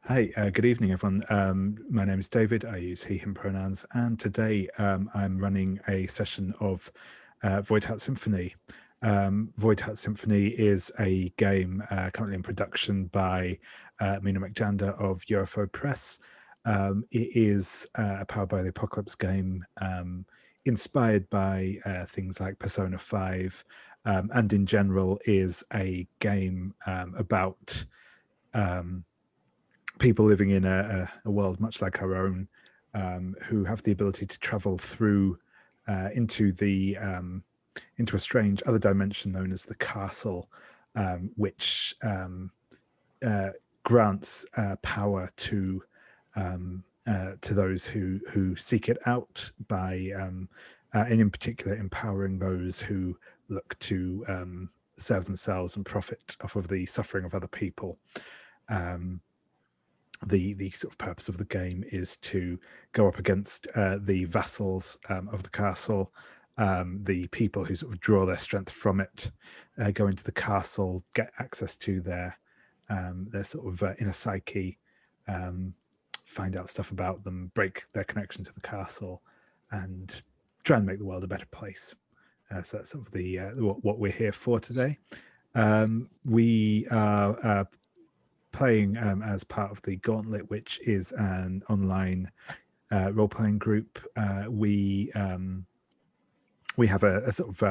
Hi, good evening, everyone. My name is David. I use he, him pronouns, and today I'm running a session of Voidheart Symphony. Voidheart Symphony is a game currently in production by Mina McJander of Eurofo Press. It is a Powered by the Apocalypse game, inspired by things like Persona 5, and in general is a game about people living in a world much like our own, who have the ability to travel through into a strange other dimension known as the castle, which grants power to those who seek it out by, and in particular, empowering those who look to serve themselves and profit off of the suffering of other people. The sort of purpose of the game is to go up against the vassals of the castle, the people who sort of draw their strength from it, go into the castle, get access to their sort of inner psyche, find out stuff about them, break their connection to the castle, and try and make the world a better place. So that's sort of the what we're here for today. We are playing as part of the Gauntlet, which is an online role-playing group. We have a sort of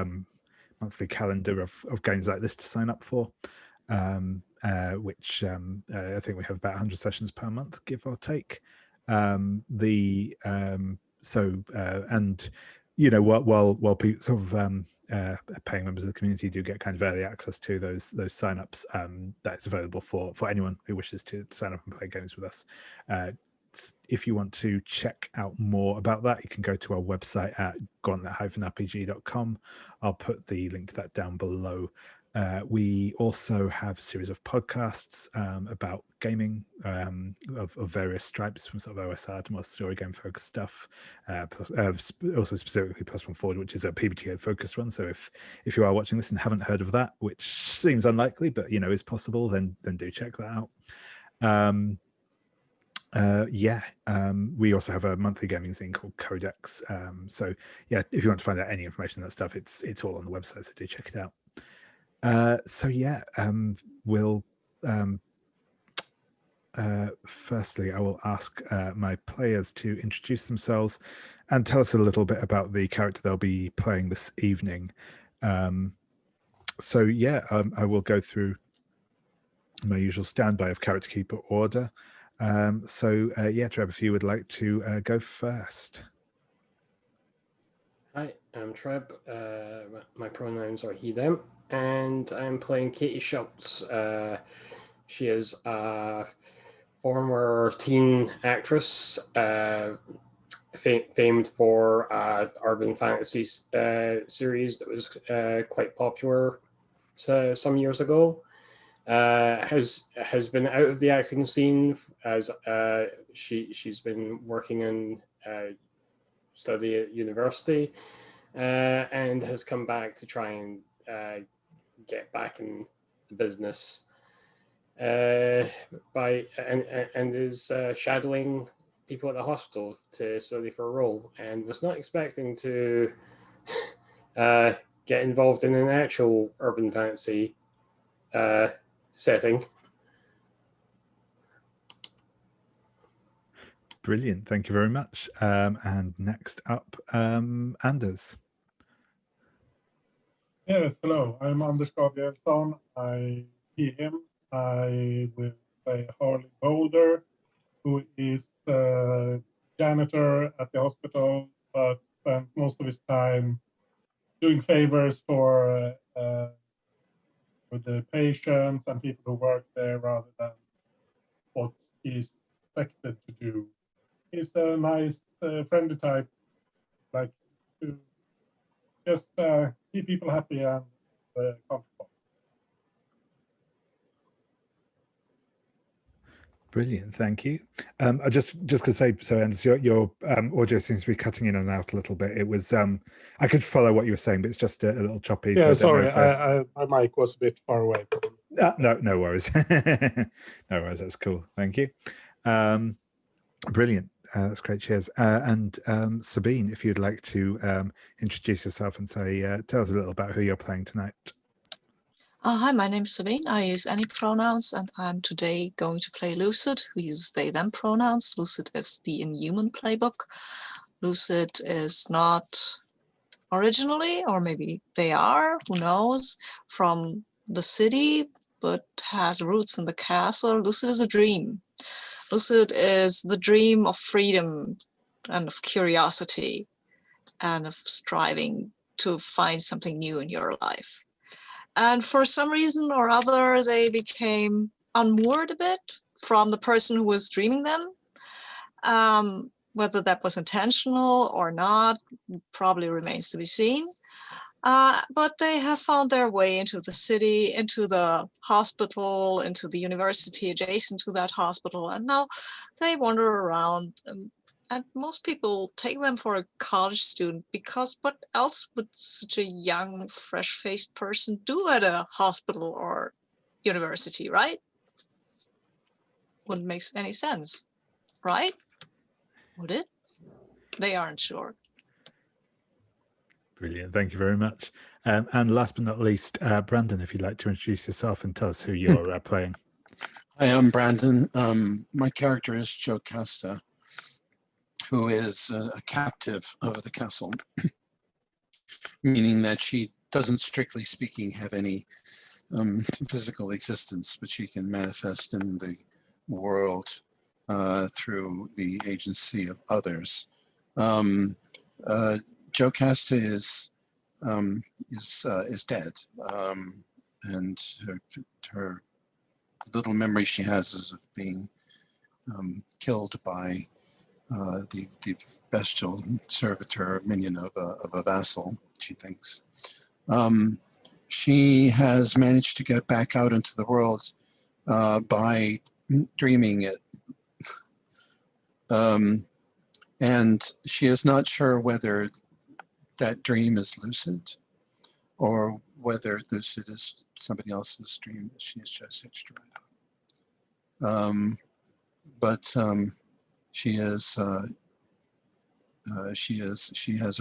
monthly calendar of games like this to sign up for, which I think we have about 100 sessions per month, give or take. And you know, while people sort of paying members of the community do get kind of early access to those signups, that's available for anyone who wishes to sign up and play games with us. If you want to check out more about that, you can go to our website at gauntlet-rpg.com. I'll put the link to that down below. We also have a series of podcasts about gaming of various stripes, from sort of OSR to more story game focused stuff. Also specifically Plus One Forward, which is a PBTA focused one. So if you are watching this and haven't heard of that, which seems unlikely, but you know is possible, then do check that out. We also have a monthly gaming zine called Codex. So yeah, if you want to find out any information on that stuff, it's all on the website, so do check it out. Firstly, I will ask my players to introduce themselves and tell us a little bit about the character they'll be playing this evening. I will go through my usual standby of character keeper order. Treb, if you would like to go first. Hi, I'm Treb. My pronouns are he, them, and I'm playing Katie Schultz. She is a former teen actress, famed for urban fantasy series that was quite popular some years ago. Has been out of the acting scene as she's been working in study at university, and has come back to try and get back in the business and is shadowing people at the hospital to study for a role, and was not expecting to get involved in an actual urban fantasy setting. Brilliant, thank you very much. And next up, Anders. Yes, hello. I'm Anders Gabrielsson. I him. I will play Harley Boulder, who is a janitor at the hospital, but spends most of his time doing favors for the patients and people who work there, rather than what he's expected to do. He's a nice, friendly type, like to just keep people happy and comfortable. Brilliant, thank you. I just gonna say, so Anders, your audio seems to be cutting in and out a little bit. It was I could follow what you were saying, but it's just a little choppy. Yeah, so sorry, my mic was a bit far away. No worries. No worries. That's cool. Thank you. Brilliant. That's great. Cheers. And Sabine, if you'd like to introduce yourself and say, tell us a little about who you're playing tonight. Hi, my name is Sabine. I use any pronouns, and I'm today going to play Lucid, who uses they, them pronouns. Lucid is the Inhuman playbook. Lucid is not originally, or maybe they are, who knows, from the city, but has roots in the castle. Lucid is a dream. Lucid is the dream of freedom and of curiosity and of striving to find something new in your life. And for some reason or other, they became unmoored a bit from the person who was dreaming them. Whether that was intentional or not probably remains to be seen. But they have found their way into the city, into the hospital, into the university adjacent to that hospital, and now they wander around. And most people take them for a college student, because what else would such a young, fresh-faced person do at a hospital or university, right? Wouldn't make any sense, right? Would it? They aren't sure. Brilliant. Thank you very much. And last but not least, Brandon, if you'd like to introduce yourself and tell us who you're playing. Hi, I'm Brandon. My character is Jocasta, who is a captive of the castle, meaning that she doesn't, strictly speaking, have any physical existence, but she can manifest in the world through the agency of others. Jocasta is dead, and her little memory she has is of being killed by the bestial servitor minion of a vassal, she thinks. She has managed to get back out into the world by dreaming it. And she is not sure whether that dream is lucid or whether lucid is somebody else's dream that she has just hitched a ride on. But she has a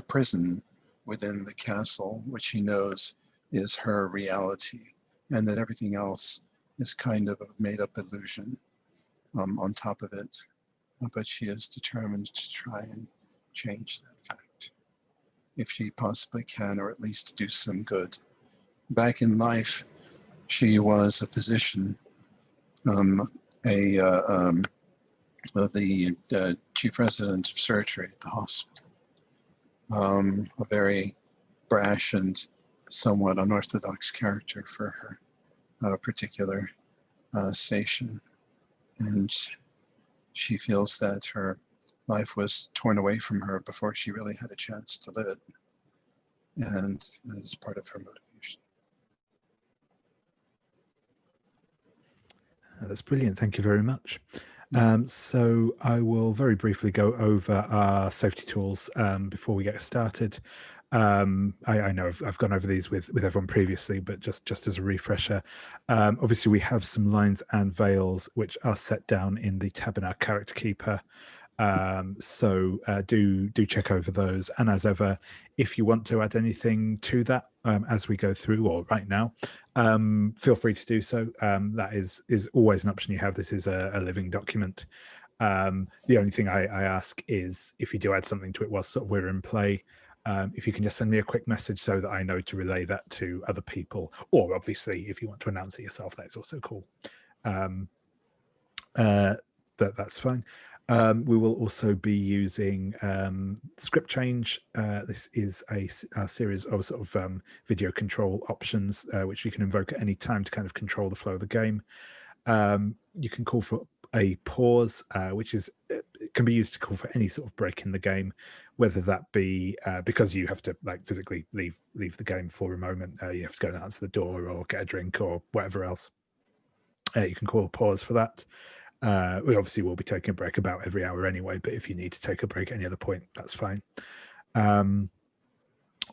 prison within the castle, which she knows is her reality, and that everything else is kind of a made-up illusion on top of it. But she is determined to try and change that fact, if she possibly can, or at least do some good. Back in life, she was a physician, the chief resident of surgery at the hospital, a very brash and somewhat unorthodox character for her particular station. And she feels that her life was torn away from her before she really had a chance to live it. And that is part of her motivation. That's brilliant. Thank you very much. So I will very briefly go over our safety tools before we get started. I know I've gone over these with everyone previously, but just as a refresher, obviously we have some lines and veils which are set down in the tab in our character keeper. So do check over those, and as ever, if you want to add anything to that as we go through or right now, feel free to do so. That is always an option you have. This is a living document. The only thing I ask is, if you do add something to it while sort of we're in play, if you can just send me a quick message so that I know to relay that to other people, or obviously if you want to announce it yourself, that's also cool. That's fine. We will also be using script change. This is a series of sort of video control options which you can invoke at any time to kind of control the flow of the game. You can call for a pause, which can be used to call for any sort of break in the game, whether that be because you have to like physically leave the game for a moment. You have to go and answer the door or get a drink or whatever else. You can call a pause for that. We obviously will be taking a break about every hour anyway, but if you need to take a break at any other point, that's fine.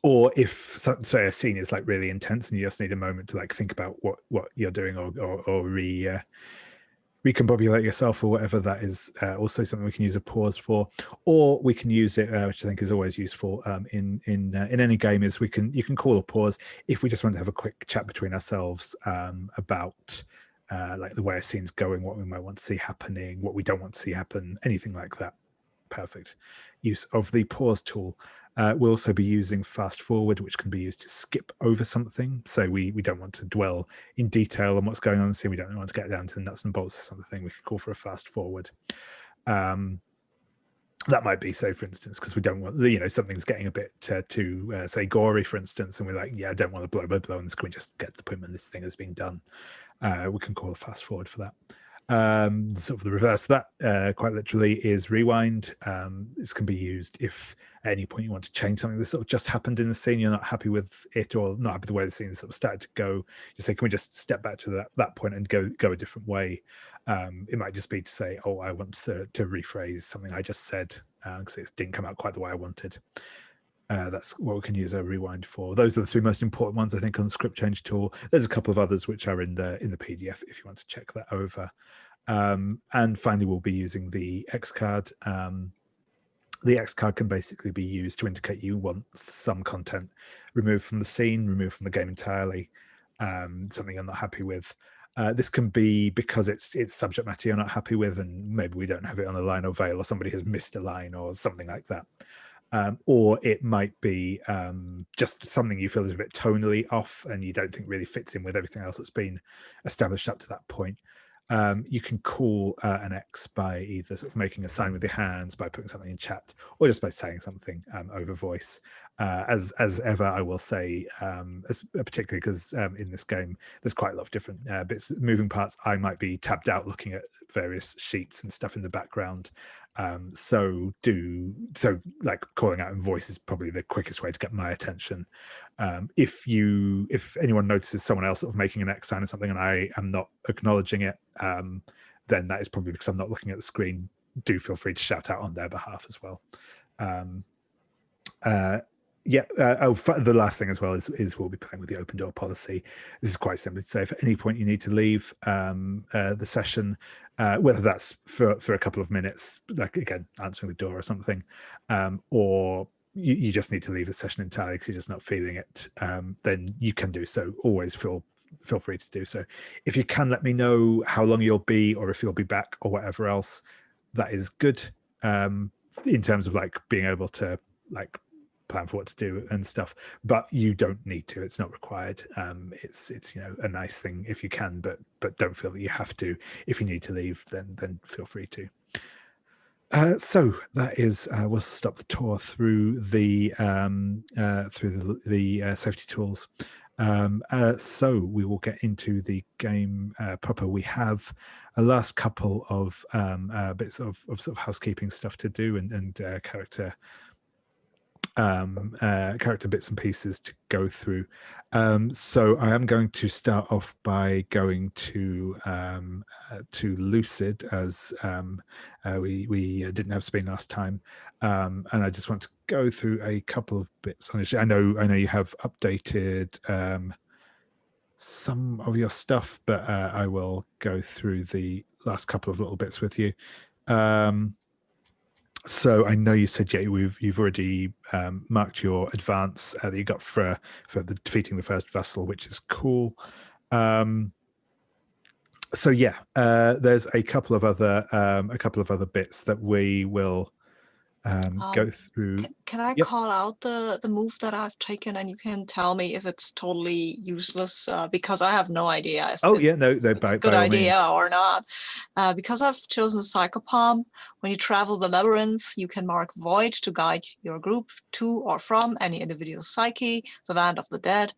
or if say a scene is like really intense and you just need a moment to like think about what you're doing or recombobulate yourself or whatever, that is also something we can use a pause for. Or we can use it, which I think is always useful in any game, is you can call a pause if we just want to have a quick chat between ourselves about like the way a scene's going, what we might want to see happening, what we don't want to see happen, anything like that. Perfect use of the pause tool. We'll also be using fast forward, which can be used to skip over something. So we don't want to dwell in detail on what's going on in the scene. We don't want to get down to the nuts and bolts of something. We can call for a fast forward. That might be, say, for instance, because we don't want, something's getting a bit too, say, gory, for instance, and we're like, yeah, I don't want to blow on the screen, just get to the point when this thing has been done. We can call a fast forward for that. Sort of the reverse of that, quite literally, is rewind. This can be used if at any point you want to change something that sort of just happened in the scene, you're not happy with it or not happy with the way the scene sort of started to go. You say, can we just step back to that point and go a different way? It might just be to say, oh, I want to rephrase something I just said because it didn't come out quite the way I wanted. That's what we can use a rewind for. Those are the three most important ones, I think, on the script change tool. There's a couple of others which are in the PDF if you want to check that over. And finally, we'll be using the X card. The X card can basically be used to indicate you want some content removed from the scene, removed from the game entirely, something you're not happy with. This can be because it's subject matter you're not happy with, and maybe we don't have it on a line or veil, or somebody has missed a line or something like that. Or it might be just something you feel is a bit tonally off and you don't think really fits in with everything else that's been established up to that point. You can call an X by either sort of making a sign with your hands, by putting something in chat, or just by saying something over voice. As ever, I will say, particularly because in this game, there's quite a lot of different moving parts. I might be tabbed out looking at various sheets and stuff in the background. So like calling out in voice is probably the quickest way to get my attention. If anyone notices someone else sort of making an X sign or something and I am not acknowledging it, then that is probably because I'm not looking at the screen. Do feel free to shout out on their behalf as well. The last thing as well is we'll be playing with the open door policy. This is quite simple to say. If at any point you need to leave the session, whether that's for a couple of minutes, like again answering the door or something, or you just need to leave the session entirely because you're just not feeling it, then you can do so. Always feel free to do so. If you can let me know how long you'll be, or if you'll be back, or whatever else, that is good. In terms of like being able to like plan for what to do and stuff, but you don't need to. It's not required. It's a nice thing if you can, but don't feel that you have to. If you need to leave, then feel free to. So that is we'll stop the tour through the safety tools. So we will get into the game proper. We have a last couple of bits of sort of housekeeping stuff to do and character bits and pieces to go through. So I am going to start off by going to Lucid, as we didn't have Sabine last time, and I just want to go through a couple of bits on it. I know you have updated some of your stuff, but I will go through the last couple of little bits with you. So I know you said, you've already marked your advance that you got for the defeating the first vessel, which is cool. So yeah, there's a couple of other bits that we will go through. Can I call out the move that I've taken, and you can tell me if it's totally useless, because I have no idea if it's a good idea or not. Because I've chosen Psychopalm. When you travel the labyrinth, you can mark Void to guide your group to or from any individual psyche, the land of the dead,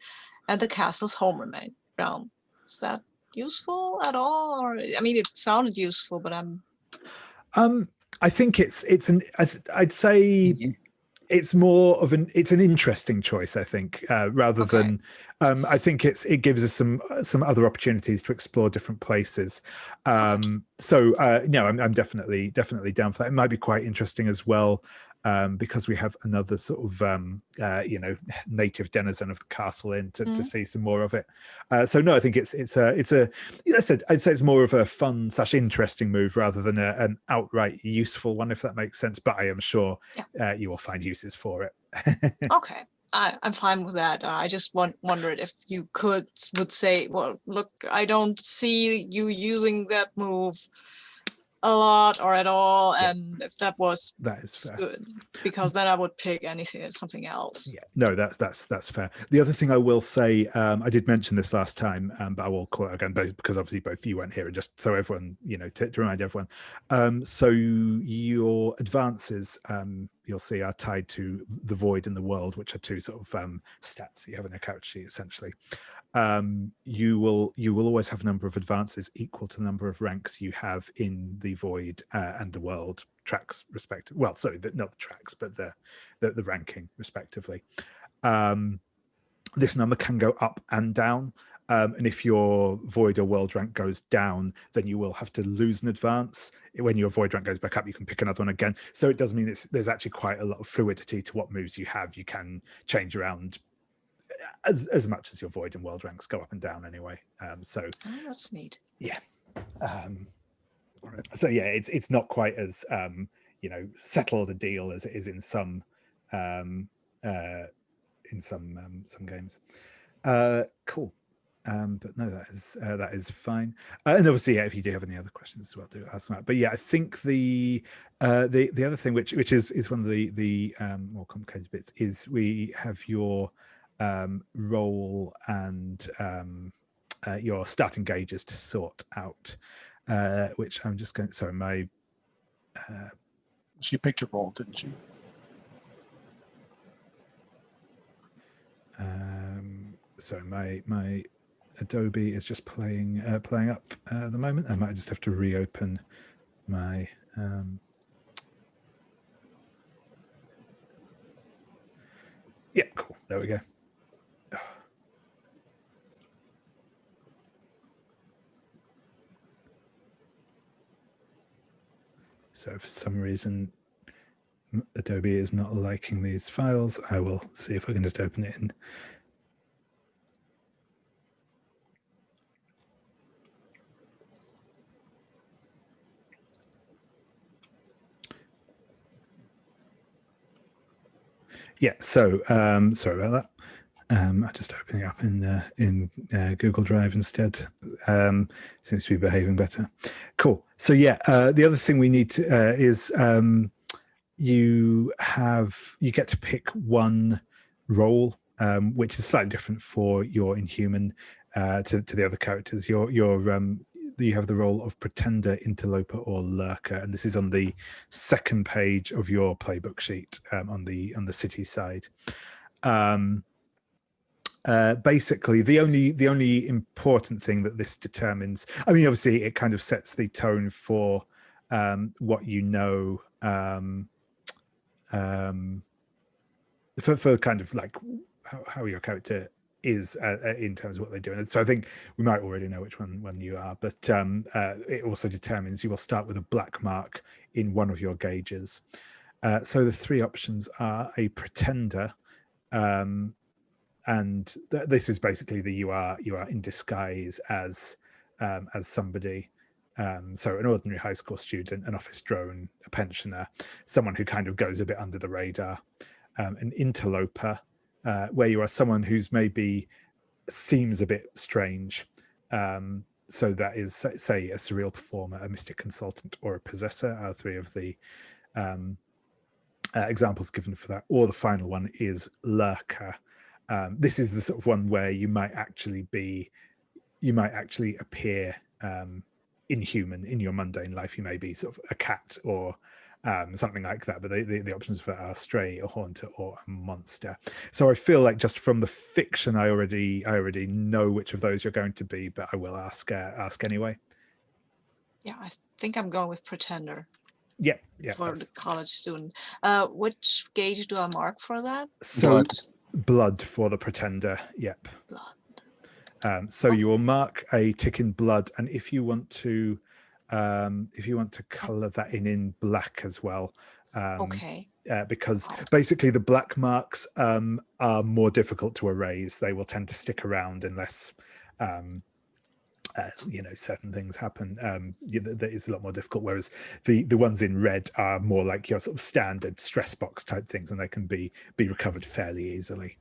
and the castle's home realm. Is that useful at all? Or I mean, it sounded useful, but I think I'd say it's more of an interesting choice, I think, rather than I think it gives us some other opportunities to explore different places. So no, I'm definitely down for that. It might be quite interesting as well, because we have another sort of native denizen of the castle in to see some more of it. So no, I think it's a I'd say it's more of a fun / interesting move rather than an outright useful one, if that makes sense. But I am sure you will find uses for it. Okay. I'm fine with that. I just wondered if you would say, well, look, I don't see you using that move a lot or at all, and if that is fair. Good, because then I would pick something else. Yeah, no, that's fair. The other thing I will say, I did mention this last time, but I will call it again because obviously both you weren't here, and just so everyone, to remind everyone. So your advances, you'll see, are tied to the void and the world, which are two sort of stats that you have in a character sheet, essentially. You will always have a number of advances equal to the number of ranks you have in the void and the world tracks, respectively. Well, sorry, not the tracks, but the ranking, respectively. This number can go up and down, and if your void or world rank goes down, then you will have to lose an advance. When your void rank goes back up, you can pick another one again. So it does mean there's actually quite a lot of fluidity to what moves you have. You can change around as much as your void and world ranks go up and down anyway. So that's neat. Yeah. So yeah, it's not quite as settled a deal as it is in some games. Cool. But no, that is fine. And obviously, if you do have any other questions as well, do ask them out. But yeah, I think the other thing, which is one of the more complicated bits, is we have your role and your starting gauges to sort out, which I'm just going. Sorry, my. She picked a role, didn't she? Sorry, my Adobe is just playing up at the moment. I might just have to reopen my. Yeah, cool. There we go. So for some reason, Adobe is not liking these files. I will see if I can just open it in. Yeah, so sorry about that. I'm just opening it up in Google Drive instead. Seems to be behaving better. Cool. So yeah, the other thing we need to is you get to pick one role, which is slightly different for your Inhuman to the other characters. You have the role of Pretender, Interloper, or Lurker, and this is on the second page of your playbook sheet on the city side. Basically, the only important thing that this determines, I mean, obviously, it kind of sets the tone for what you know, for kind of like how your character is in terms of what they're doing. And so I think we might already know which one you are, but it also determines you will start with a black mark in one of your gauges. So the three options are a Pretender, and this is basically you are in disguise as somebody. So an ordinary high school student, an office drone, a pensioner, someone who kind of goes a bit under the radar. An Interloper, where you are someone who's maybe seems a bit strange. So that is, say, a surreal performer, a mystic consultant, or a possessor are three of the examples given for that. Or the final one is Lurker. This is the sort of one where you might actually appear inhuman in your mundane life. You may be sort of a cat or something like that, but the options for are stray, a haunter, or a monster. So I feel like just from the fiction, I already know which of those you're going to be, but I will ask anyway. Yeah, I think I'm going with Pretender. Yeah. For the college student. Which gauge do I mark for that? So Blood for the pretender. Yep. Blood. So you will mark a tick in blood, and if you want to color that in black as well, Okay. because Wow. basically the black marks are more difficult to erase. They will tend to stick around unless certain things happen. That is a lot more difficult, whereas the ones in red are more like your sort of standard stress box type things, and they can be recovered fairly easily.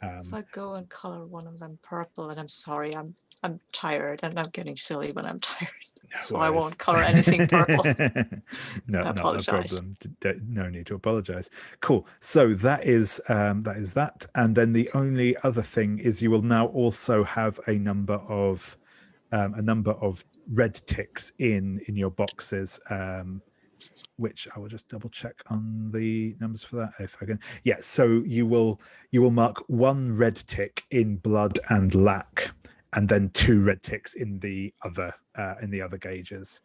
If I go and color one of them purple, and I'm sorry, I'm tired, and I'm getting silly when I'm tired, so I won't color anything purple. No, I not a apologize. problem. No need to apologize. Cool. So that is that, and then the only other thing is you will now also have a number of red ticks in your boxes. Which I will just double check on the numbers for that if I can. Yeah, so you will mark 1 red tick in blood and lack, and then 2 red ticks in the other gauges.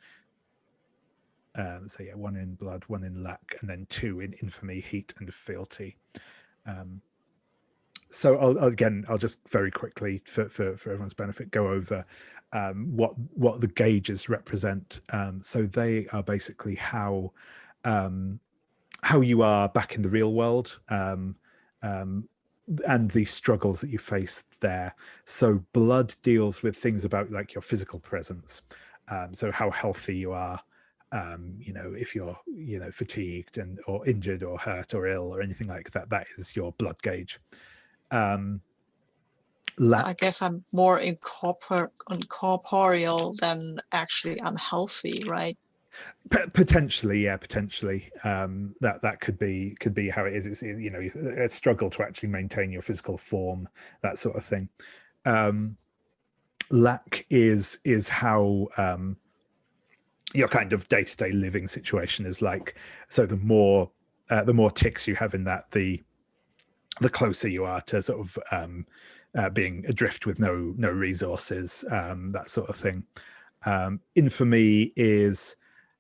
So yeah, 1 in blood, 1 in lack, and then 2 in infamy, heat, and fealty. So I'll just very quickly for everyone's benefit go over what the gauges represent. So they are basically how you are back in the real world, and the struggles that you face there. So blood deals with things about like your physical presence, so how healthy you are, if you're fatigued or injured or hurt or ill or anything like that. That is your blood gauge. I guess I'm more incorporeal than actually unhealthy, right? Potentially, yeah, potentially. That could be how it is. It's a struggle to actually maintain your physical form, that sort of thing. Lack is how your kind of day-to-day living situation is like. So the more ticks you have in that, the closer you are to sort of being adrift with no resources, that sort of thing. Infamy is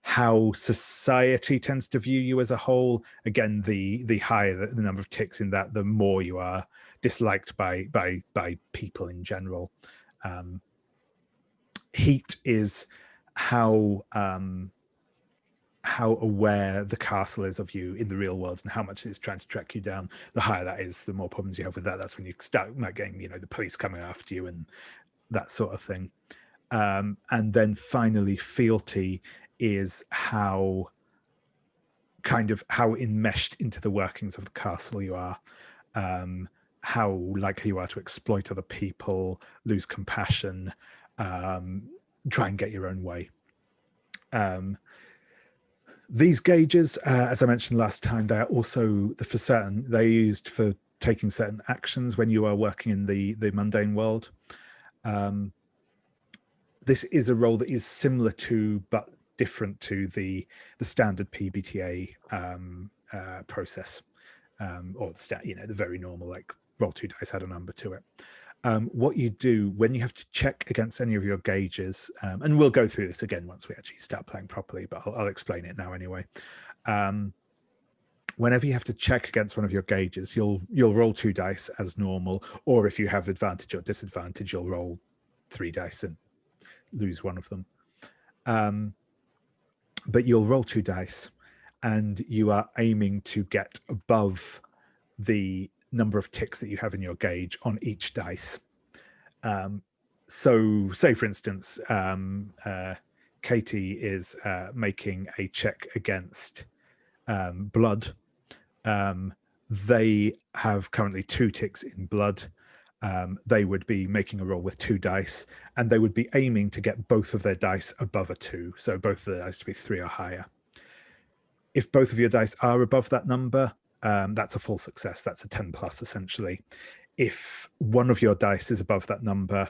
how society tends to view you as a whole. Again, the higher the number of ticks in that, the more you are disliked by people in general. Heat is how aware the castle is of you in the real world and how much it's trying to track you down. The higher that is, the more problems you have with that. That's when you start getting the police coming after you and that sort of thing. And then finally, fealty is how enmeshed into the workings of the castle you are, how likely you are to exploit other people, lose compassion, try and get your own way. These gauges, as I mentioned last time, they are also they're used for taking certain actions when you are working in the mundane world. This is a role that is similar to, but different to the standard PBTA process, or the very normal like roll 2 dice, add a number to it. What you do when you have to check against any of your gauges, and we'll go through this again once we actually start playing properly, but I'll explain it now anyway. Whenever you have to check against one of your gauges, you'll roll 2 dice as normal, or if you have advantage or disadvantage, you'll roll 3 dice and lose one of them. But you'll roll 2 dice, and you are aiming to get above the number of ticks that you have in your gauge on each dice. So say for instance, Katie is making a check against blood. They have currently 2 ticks in blood. They would be making a roll with 2 dice, and they would be aiming to get both of their dice above a 2, so both of their dice to be 3 or higher. If both of your dice are above that number, that's a full success. That's a 10 plus essentially. If one of your dice is above that number,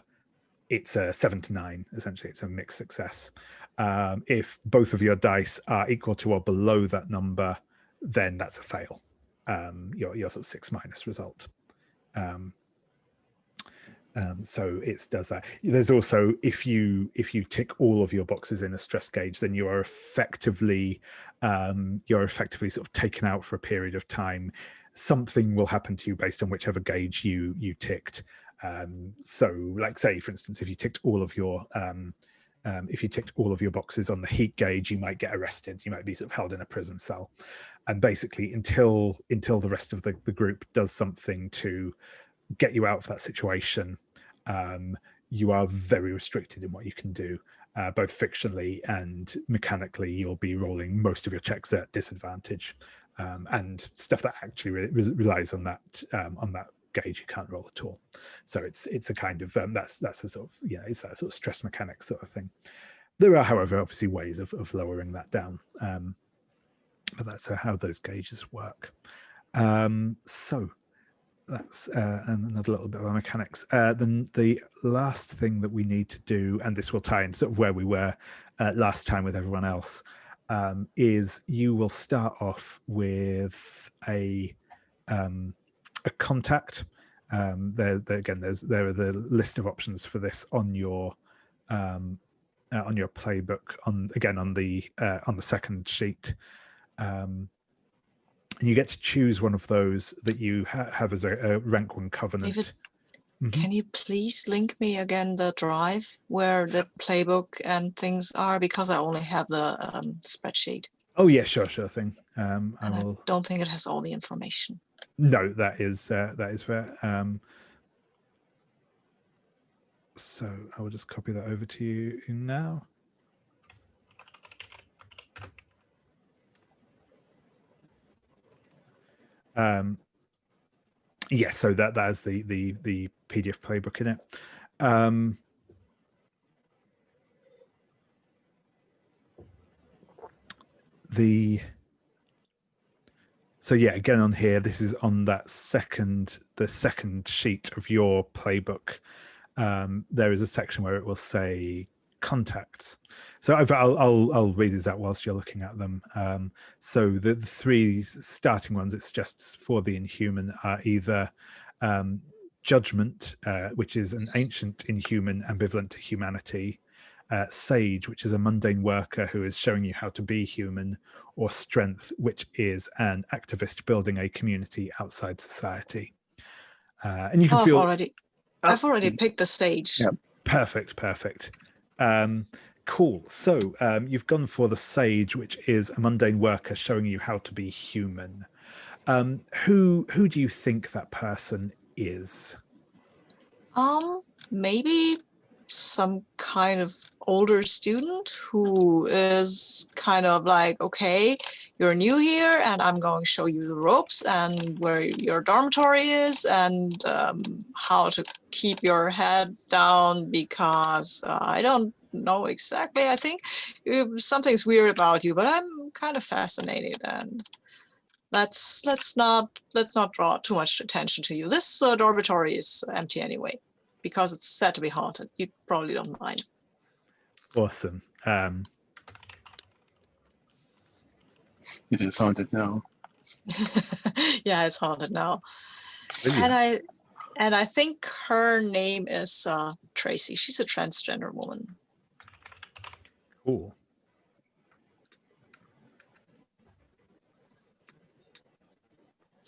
it's a 7 to 9. Essentially, it's a mixed success. If both of your dice are equal to or below that number, then that's a fail. Your sort of 6 minus result. So it does that. There's also, if you tick all of your boxes in a stress gauge, then you're effectively sort of taken out for a period of time. something will happen to you based on whichever gauge you ticked. So, like, say, for instance, if you ticked all of your boxes on the heat gauge, you might get arrested. You might be sort of held in a prison cell, and basically until the rest of the group does something to get you out of that situation, you are very restricted in what you can do, both fictionally and mechanically. You'll be rolling most of your checks at disadvantage, and stuff that actually relies on that gauge you can't roll at all. So it's a kind of that's a sort of, it's that sort of stress mechanic sort of thing. There are, however, obviously ways of lowering that down, but that's how those gauges work. So that's another little bit of our mechanics. Then the last thing that we need to do, and this will tie in sort of where we were last time with everyone else, is you will start off with a contact. There again, there are the list of options for this on your playbook, on the second sheet. And you get to choose one of those that you have as a rank 1 covenant. David, can you please link me again the drive where the playbook and things are, because I only have the spreadsheet. Oh yeah, sure thing. I don't think it has all the information. No, that is fair. So I will just copy that over to you now. Yeah, so that is the PDF playbook in it. So yeah, again on here, this is on that the second sheet of your playbook. There is a section where it will say contacts. So I'll read these out whilst you're looking at them. So the 3 starting ones it suggests for the inhuman are either judgment, which is an ancient inhuman ambivalent to humanity, sage, which is a mundane worker who is showing you how to be human, or strength, which is an activist building a community outside society. And you can feel I've already picked the sage. Yeah. Perfect. Cool. So you've gone for the sage, which is a mundane worker showing you how to be human. Who do you think that person is? Maybe some kind of older student who is kind of like, okay, you're new here and I'm going to show you the ropes and where your dormitory is and how to keep your head down, because I don't know exactly. I think something's weird about you, but I'm kind of fascinated, and let's not draw too much attention to you. This dormitory is empty anyway, because it's said to be haunted. You probably don't mind. Awesome. It is haunted now. Yeah, it's haunted now. Brilliant. And I think her name is Tracy. She's a transgender woman. Cool.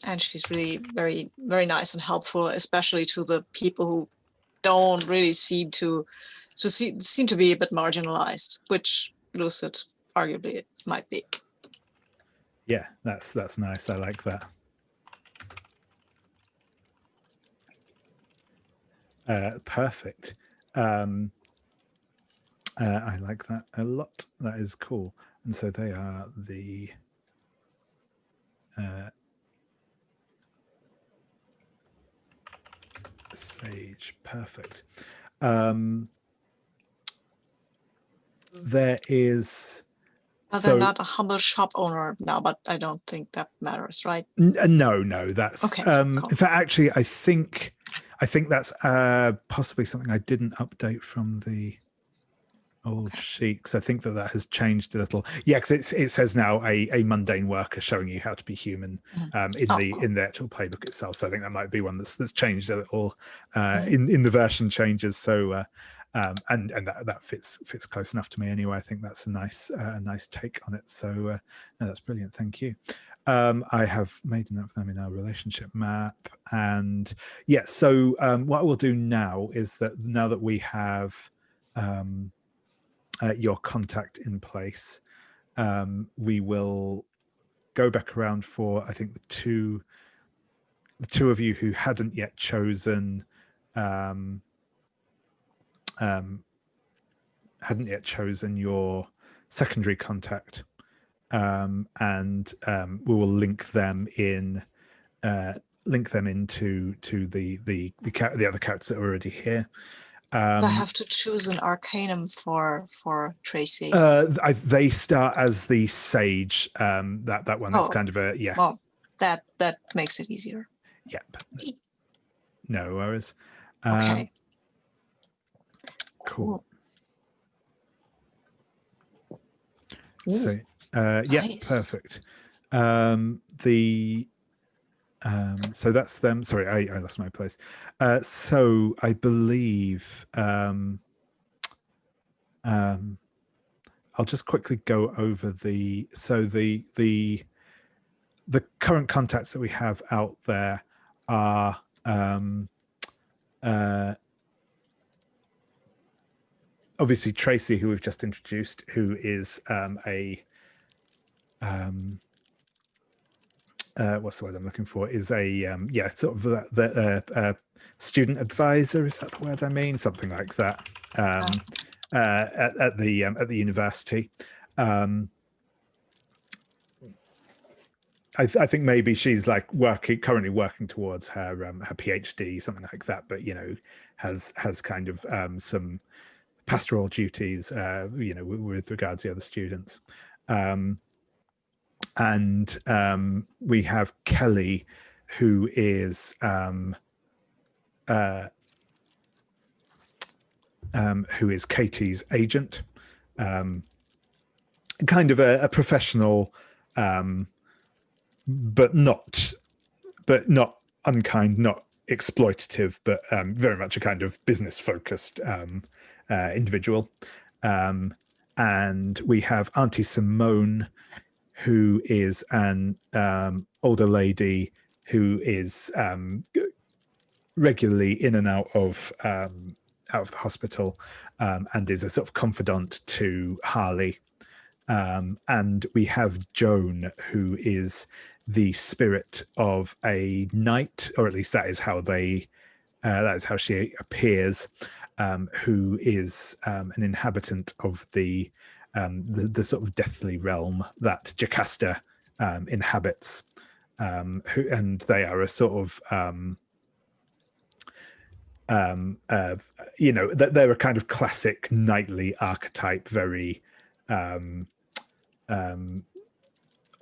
And she's really very, very nice and helpful, especially to the people who don't really seem to be a bit marginalized, which Lucid arguably it might be. Yeah, that's nice. I like that. Perfect. I like that a lot. That is cool. And so they are the sage. Perfect. There is. Well, they're not a humble shop owner now, but I don't think that matters, right? No, that's okay. Cool. In fact, actually, I think that's possibly something I didn't update from the old sheet, because I think that has changed a little. Yeah, because it says now a mundane worker showing you how to be human in the actual playbook itself. So I think that might be one that's changed a little in the version changes. So and that fits close enough to me anyway. I think that's a nice take on it. So no, that's brilliant. Thank you. I have made enough of them in our relationship map, and yeah. So what I will do now is that now that we have your contact in place, we will go back around for, I think, the two of you who hadn't yet chosen your secondary contact, and we will link them into the other characters that are already here. I have to choose an arcanum for Tracy. They start as the sage. That one is kind of a Well, that makes it easier. Yep. No worries. Okay. Cool. Ooh, So yeah, nice. perfect. So that's them. Sorry, I lost my place. So I believe I'll just quickly go over the current contacts that we have out there are obviously Tracy, who we've just introduced, who is what's the word I'm looking for? Is a sort of the student advisor. Is that the word I mean? Something like that. At the university. I think maybe she's like currently working towards her PhD, something like that. But has kind of some pastoral duties, with regards to the other students. And we have Kelly, who is Katie's agent, kind of a professional, but not unkind, not exploitative, but very much a kind of business focused individual. And we have Auntie Simone, who is an older lady who is regularly in and out of the hospital, and is a sort of confidant to Harly. And we have Joan, who is the spirit of a knight, or at least that is how she appears, who is an inhabitant of the sort of deathly realm that Jocasta inhabits, and they are a sort of they're a kind of classic knightly archetype, very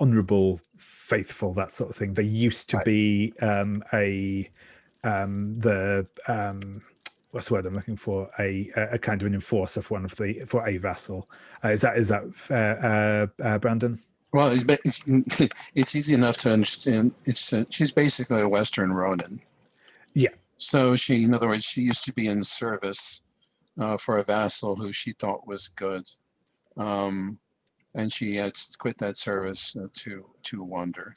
honorable, faithful, that sort of thing. They used to be what's the word I'm looking for? A kind of an enforcer for a vassal. Is that fair, Brandon? Well, it's easy enough to understand. She's basically a Western Ronin. Yeah. So in other words, she used to be in service for a vassal who she thought was good, and she had quit that service to wander.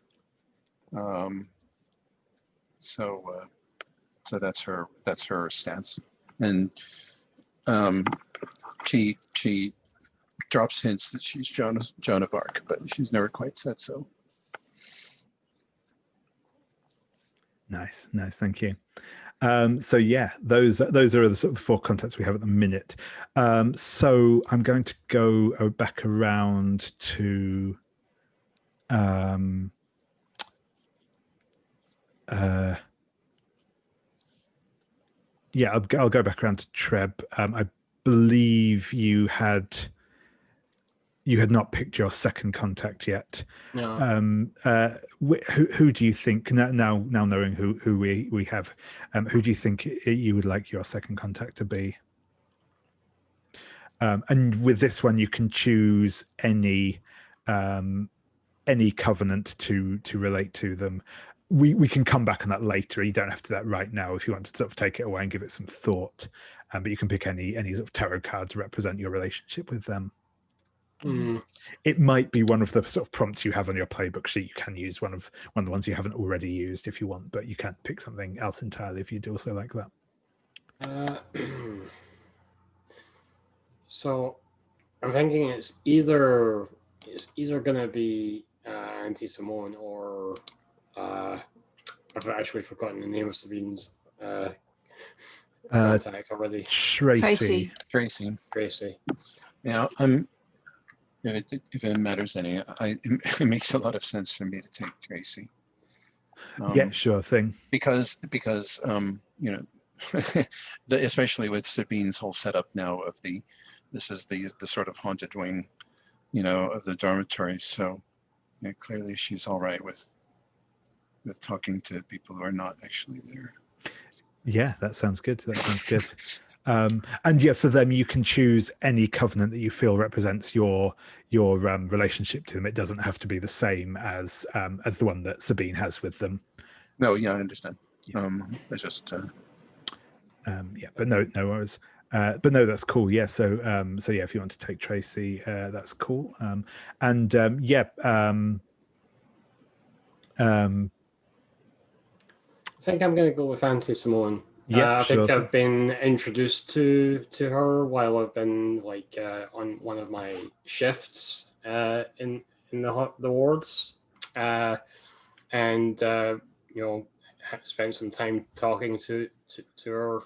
So that's her stance, and she drops hints that she's Joan of Arc, but she's never quite said so. Nice, thank you. So yeah, those are the sort of four contacts we have at the minute. So I'm going to go back around to I'll go back around to Treb. I believe you had not picked your second contact yet. No. Who do you think, now knowing who we have, who do you think you would like your second contact to be? And with this one, you can choose any covenant to relate to them. We can come back on that later. You don't have to do that right now if you want to sort of take it away and give it some thought. but you can pick any sort of tarot card to represent your relationship with them. It might be one of the sort of prompts you have on your playbook sheet. You can use one of the ones you haven't already used if you want, but you can pick something else entirely if you'd also like that. So I'm thinking it's either going to be Auntie Simone or I've actually forgotten the name of Sabine's contact already. Tracy. Yeah, if it matters any, it makes a lot of sense for me to take Tracy. Yeah, sure thing. Because you know, especially with Sabine's whole setup now of this is the sort of haunted wing, you know, of the dormitory. So yeah, clearly she's all right with talking to people who are not actually there. Yeah, that sounds good. And yeah, for them, you can choose any covenant that you feel represents your relationship to them. It doesn't have to be the same as the one that Sabine has with them. No, yeah, I understand. Yeah. I just yeah, but no worries. But no, that's cool. Yeah, so yeah, if you want to take Tracy, that's cool. I think I'm going to go with Auntie Simone. Yeah, I think I've been introduced to her while I've been like on one of my shifts in the wards, and you know, spent some time talking to her.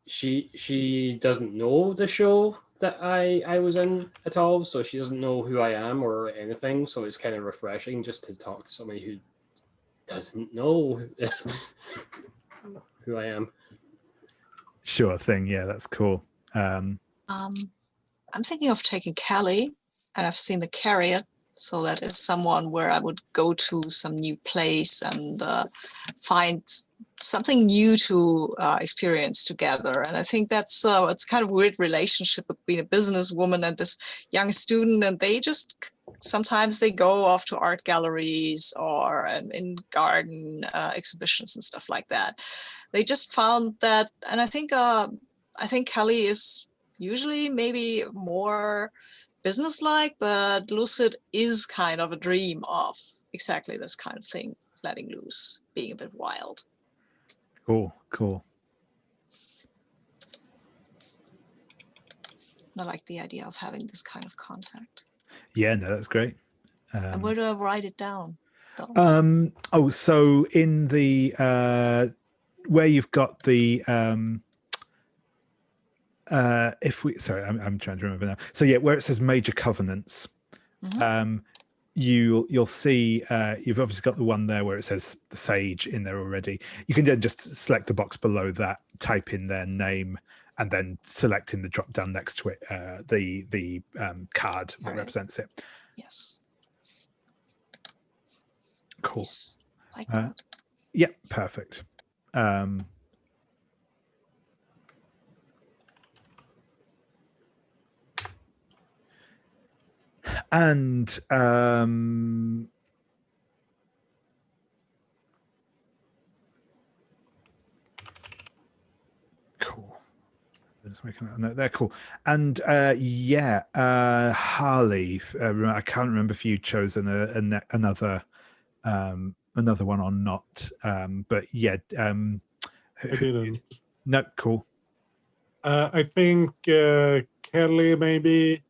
She doesn't know the show that I was in at all, so she doesn't know who I am or anything. So it's kind of refreshing just to talk to somebody who doesn't know who I am. Sure thing. Yeah, that's cool. I'm thinking of taking Kelly, and I've seen the Carrier, so that is someone where I would go to some new place and find something new to experience together. And I think that's it's kind of a weird relationship between a businesswoman and this young student, and they just sometimes they go off to art galleries or in garden exhibitions and stuff like that. They just found that, and I think Kelly is usually maybe more businesslike, but Lucid is kind of a dream of exactly this kind of thing, letting loose, being a bit wild. Cool. I like the idea of having this kind of contact. Yeah, no, that's great. And where do I write it down, though? So in the where you've got the I'm trying to remember now. So yeah, where it says major covenants, you'll see you've obviously got the one there where it says the Sage in there already. You can then just select the box below that, type in their name, and then select in the drop down next to it the card that represents it. Yes. Cool. Yes. Like that. Yeah, perfect. And cool. Just making a note there. Cool. And Harley. I can't remember if you chosen another one or not. But yeah. I didn't. No, cool. I think Kelly maybe.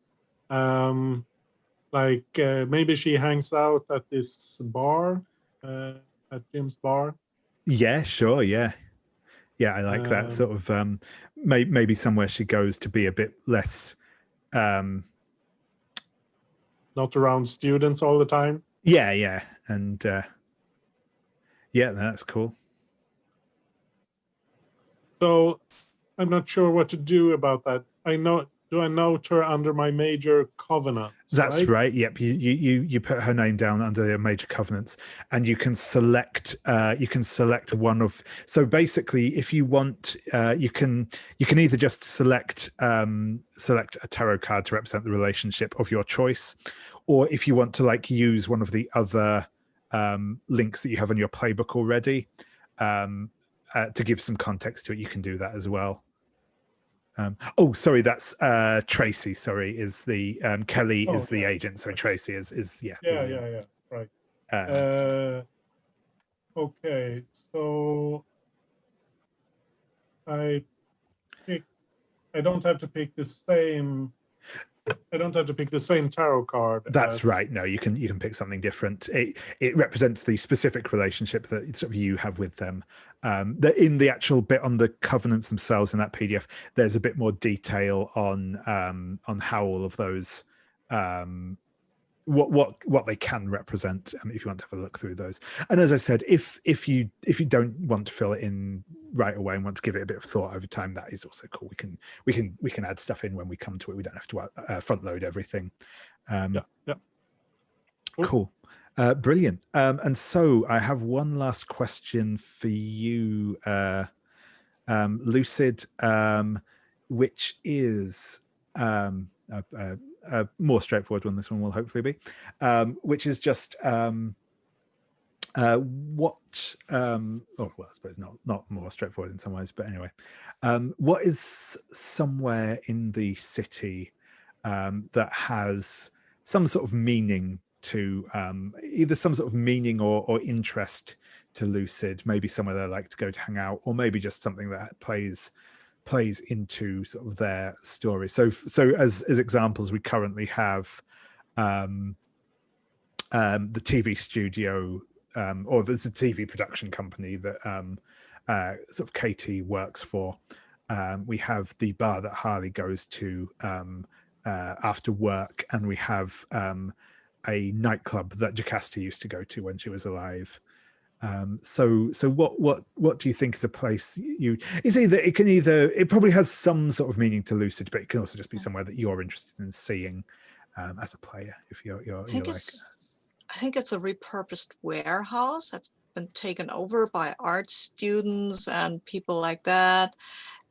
Maybe she hangs out at this bar, at Jim's bar. Yeah, sure. Yeah, I like that sort of. Maybe somewhere she goes to be a bit less. Not around students all the time. Yeah, and yeah, that's cool. So I'm not sure what to do about that. Do I note her under my major covenants? That's right. Yep. You put her name down under your major covenants, and you can select one of. So basically, if you want, you can either just select a tarot card to represent the relationship of your choice, or if you want to use one of the other links that you have in your playbook already. to give some context to it, you can do that as well. Oh, sorry, that's Tracy. Sorry, is the Kelly is the agent. So Tracy is Yeah. Right. Okay, so I don't have to pick the same. I don't have to pick the same tarot card. That's right. No, you can pick something different. It represents the specific relationship that sort of you have with them. In the actual bit on the covenants themselves in that PDF, there's a bit more detail on how all of those what they can represent, if you want to have a look through those. And as I said, if you don't want to fill it in right away and want to give it a bit of thought over time, that is also cool. We can add stuff in when we come to it. We don't have to front load everything. Cool. Brilliant. And so I have one last question for you, Lucid, which is a more straightforward one. This one will hopefully be, which is just what well, I suppose not more straightforward in some ways, but anyway, what is somewhere in the city that has some sort of meaning to either some sort of meaning or interest to Lucid, maybe somewhere they like to go to hang out, or maybe just something that plays into sort of their story. So as examples, we currently have the TV studio, or there's a TV production company that sort of Katie works for. We have the bar that Harly goes to after work, and we have a nightclub that Jocasta used to go to when she was alive. So what do you think is a place it probably has some sort of meaning to Lucid, but it can also just be somewhere that you're interested in seeing as a player, if you're I think it's a repurposed warehouse that's been taken over by art students and people like that,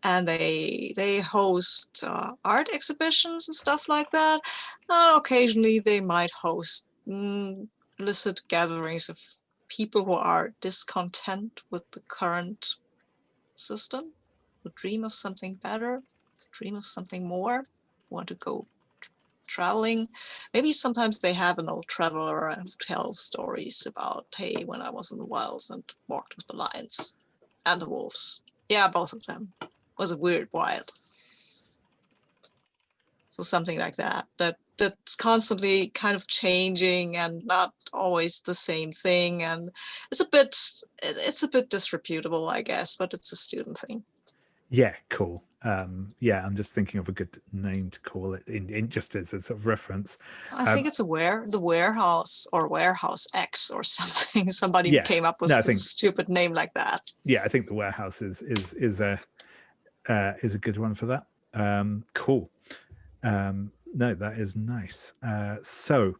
and they host art exhibitions and stuff like that. Occasionally they might host illicit gatherings of people who are discontent with the current system, who dream of something better, dream of something more, want to go traveling. Maybe sometimes they have an old traveler and tell stories about, hey, when I was in the wilds and walked with the lions and the wolves. Yeah, both of them. It was a weird wild. So something like that. That's constantly kind of changing and not always the same thing. And it's a bit disreputable, I guess, but it's a student thing. Yeah, cool. I'm just thinking of a good name to call it in just as a sort of reference. I think it's the warehouse or Warehouse X or something. Somebody came up with a stupid name like that. Yeah, I think the warehouse is a good one for that. Cool. No, that is nice. So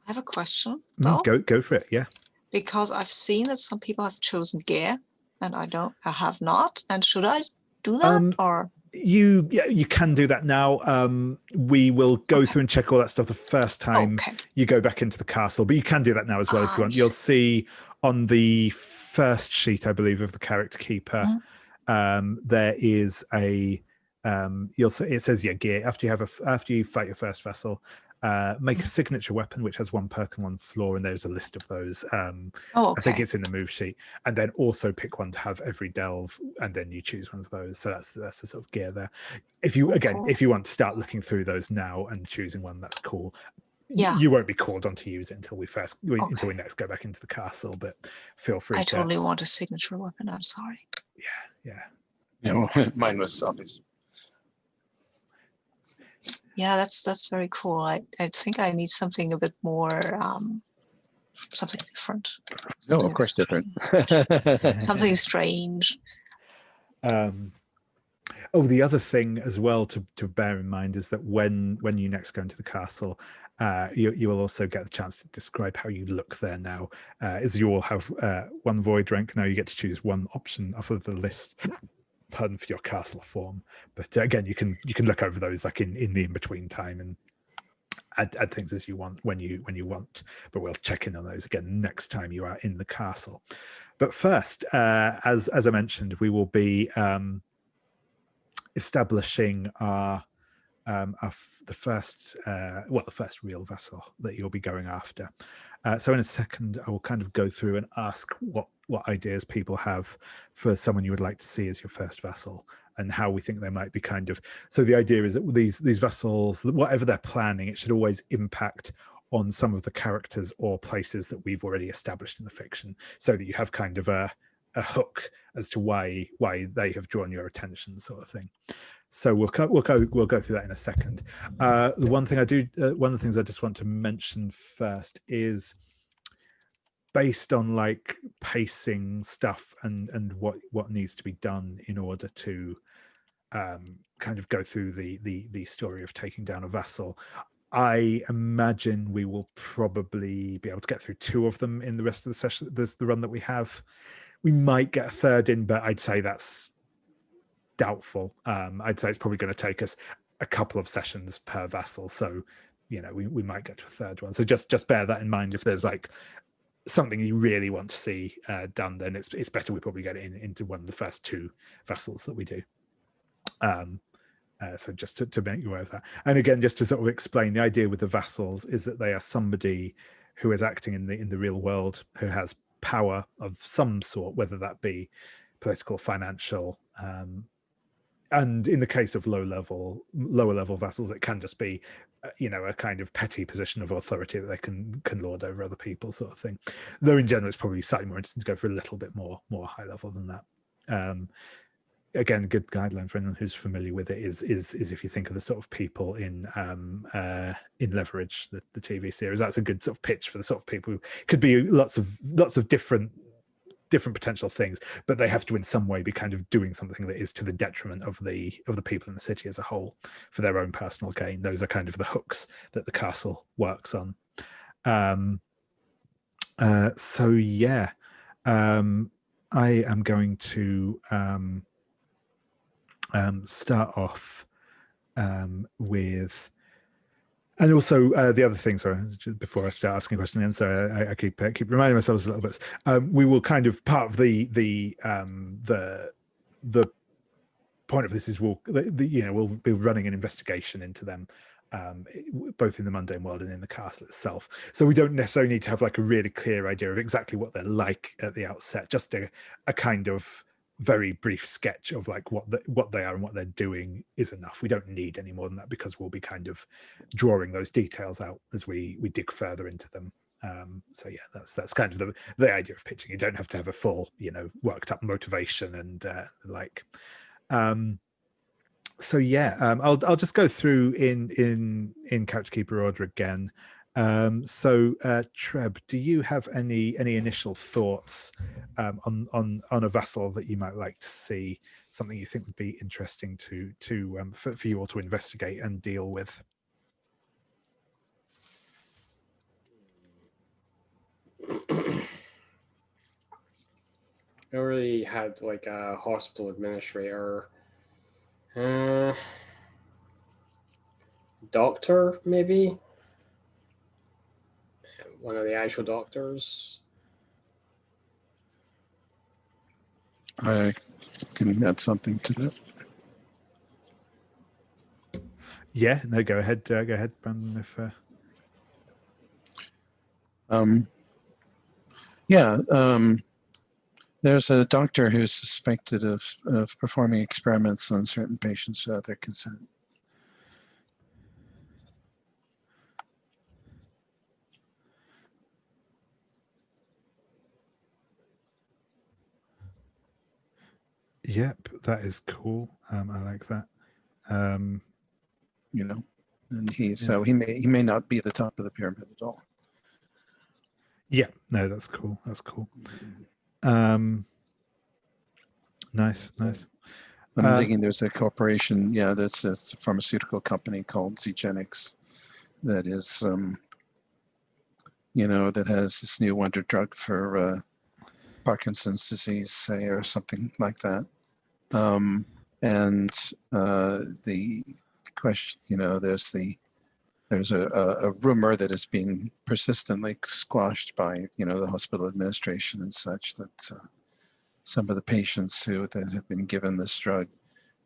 I have a question though. Go for it. Yeah. Because I've seen that some people have chosen gear and I have not. And should I do that or? You can do that now. We will go through and check all that stuff the first time you go back into the castle, but you can do that now as well if you want. You'll see on the first sheet, I believe, of the character keeper, there is a it says gear. After you fight your first vessel, make a signature weapon which has one perk and one flaw, and there's a list of those. I think it's in the move sheet, and then also pick one to have every delve, and then you choose one of those. So that's the sort of gear there. If you if you want to start looking through those now and choosing one, that's cool. You won't be called on to use it until until we next go back into the castle, but feel free. I totally want a signature weapon. I'm sorry. Yeah, mine was obvious. Yeah, that's very cool. I think I need something a bit more, something different. No, of course different. Something strange. The other thing as well to bear in mind is that when you next go into the castle, you will also get the chance to describe how you look there now. As you all have one void rank, now you get to choose one option off of the list. Pardon for your castle form, but again, you can look over those like in the in-between time add things as you want when you want. But we'll check in on those again next time you are in the castle. But first, as I mentioned, we will be establishing the first real vessel that you'll be going after. So in a second, I will kind of go through and ask what ideas people have for someone you would like to see as your first vessel, and how we think they might be kind of. So the idea is that these vessels, whatever they're planning, it should always impact on some of the characters or places that we've already established in the fiction, so that you have kind of a hook as to why they have drawn your attention, sort of thing. So we'll go through that in a second. The one of the things I just want to mention first is, based on like pacing stuff and what needs to be done in order to kind of go through the story of taking down a vassal. I imagine we will probably be able to get through 2 of them in the rest of the session. There's the run that we have. We might get a third in, but I'd say that's doubtful. I'd say it's probably going to take us a couple of sessions per vassal, so we might get to a third one. So just bear that in mind. If there's like something you really want to see done, then it's better we probably get it into one of the first 2 vassals that we do. So just to make you aware of that. And again, just to sort of explain, the idea with the vassals is that they are somebody who is acting in the real world, who has power of some sort, whether that be political, financial, and in the case of lower level vassals, it can just be a kind of petty position of authority that they can lord over other people, sort of thing. Though in general, it's probably slightly more interesting to go for a little bit more high level than that. Again, a good guideline for anyone who's familiar with it is if you think of the sort of people in Leverage, the TV series, that's a good sort of pitch for the sort of people who could be lots of different potential things, but they have to in some way be kind of doing something that is to the detriment of the people in the city as a whole for their own personal gain. Those are kind of the hooks that the castle works on. So yeah, I am going to start off with, and also the other thing, sorry, before I start asking a question again, so I keep reminding myself a little bit. We will kind of, part of the point of this is we'll be running an investigation into them, both in the mundane world and in the castle itself. So we don't necessarily need to have like a really clear idea of exactly what they're like at the outset. Just a kind of very brief sketch of like what they are and what they're doing is enough. We don't need any more than that, because we'll be kind of drawing those details out as we dig further into them. So yeah, that's kind of the idea of pitching. You don't have to have a full worked up motivation and like. So yeah, I'll just go through in Character Keeper order again. So Treb, do you have any initial thoughts on a vassal that you might like to see, something you think would be interesting for you all to investigate and deal with? I already had like a hospital administrator, doctor maybe. One of the actual doctors. I can add something to that. Yeah, no, go ahead, Brandon. If there's a doctor who's suspected of performing experiments on certain patients without their consent. Yep, that is cool. I like that. And so he may not be at the top of the pyramid at all. Yeah, no, that's cool. Nice. I'm thinking there's a corporation, that's a pharmaceutical company called Zgenics that is, that has this new wonder drug for Parkinson's disease, say, or something like that. And the question, there's the there's a rumor that has been persistently squashed by, the hospital administration and such, that some of the patients that have been given this drug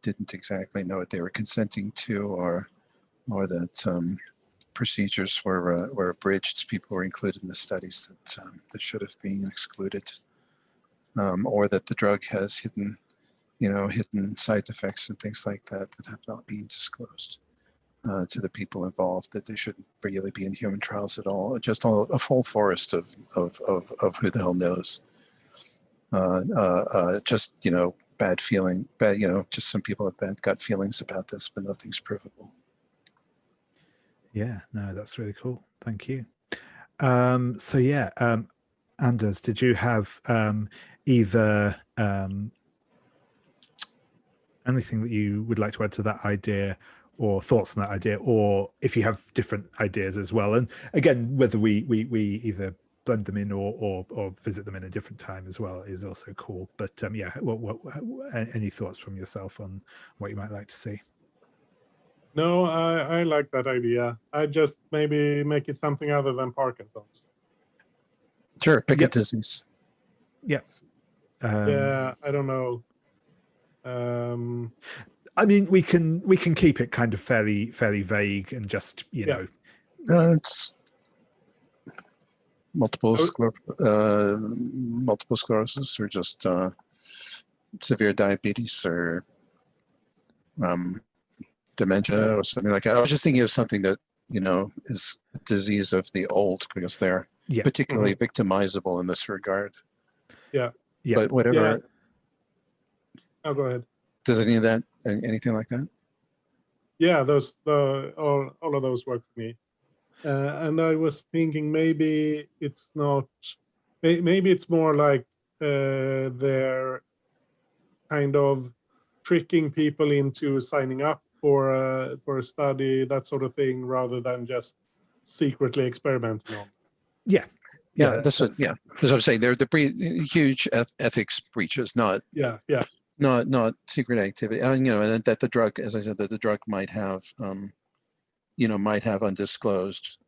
didn't exactly know what they were consenting to, or that procedures were abridged. People were included in the studies that should have been excluded, or that the drug has hidden side effects and things like that that have not been disclosed to the people involved, that they shouldn't really be in human trials at all. Just a full forest of who the hell knows. Just bad feeling, just some people have bad gut feelings about this, but nothing's provable. Yeah, no, that's really cool. Thank you. So yeah, Anders, did you have either anything that you would like to add to that idea, or thoughts on that idea, or if you have different ideas as well? And again, whether we either blend them in or visit them in a different time as well is also cool. But yeah, any thoughts from yourself on what you might like to see? No, I like that idea. I just maybe make it something other than Parkinson's. Sure, pick a disease. Yeah. Yeah, I don't know. I mean, we can keep it kind of fairly vague and just know. It's multiple sclerosis, or just severe diabetes, or dementia, or something like that. I was just thinking of something that is a disease of the old, because they're particularly victimizable in this regard. Yeah. But whatever. Yeah. Oh, go ahead. Does any of that, anything like that? Yeah, all of those work for me. And I was thinking maybe it's not. Maybe it's more like they're kind of tricking people into signing up for a study, that sort of thing, rather than just secretly experimenting on. Yeah. That's what I'm saying. They're the huge ethics breaches, not secret activity. And that the drug, as I said, that the drug might have undisclosed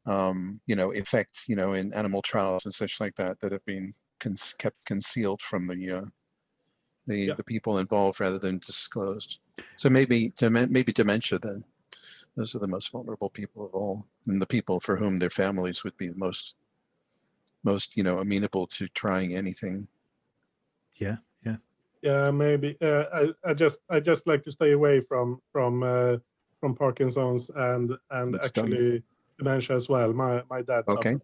effects, in animal trials and such like that have been kept concealed from the people involved rather than disclosed. So maybe dementia then. Those are the most vulnerable people of all, and the people for whom their families would be the most amenable to trying anything. Yeah, maybe. I just like to stay away from Parkinson's and actually dementia as well. My dad. Okay.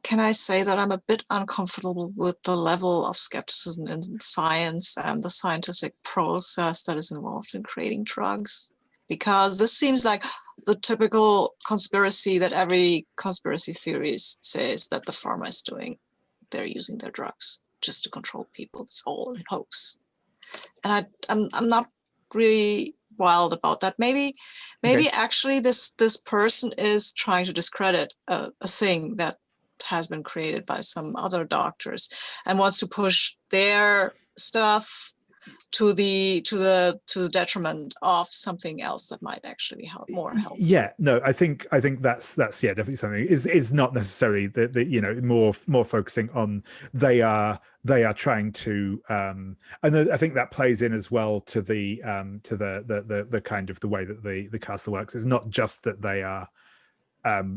Can I say that I'm a bit uncomfortable with the level of skepticism in science and the scientific process that is involved in creating drugs? Because this seems like the typical conspiracy that every conspiracy theorist says that the pharma is doing. They're using their drugs just to control people. It's all a hoax. And I'm not really wild about that. Maybe actually this person is trying to discredit a thing that has been created by some other doctors and wants to push their stuff to the detriment of something else that might actually help more. Yeah, no, I think that's definitely something. Is not necessarily the more focusing on they are trying to and I think that plays in as well to the kind of the way that the castle works. It's not just that they are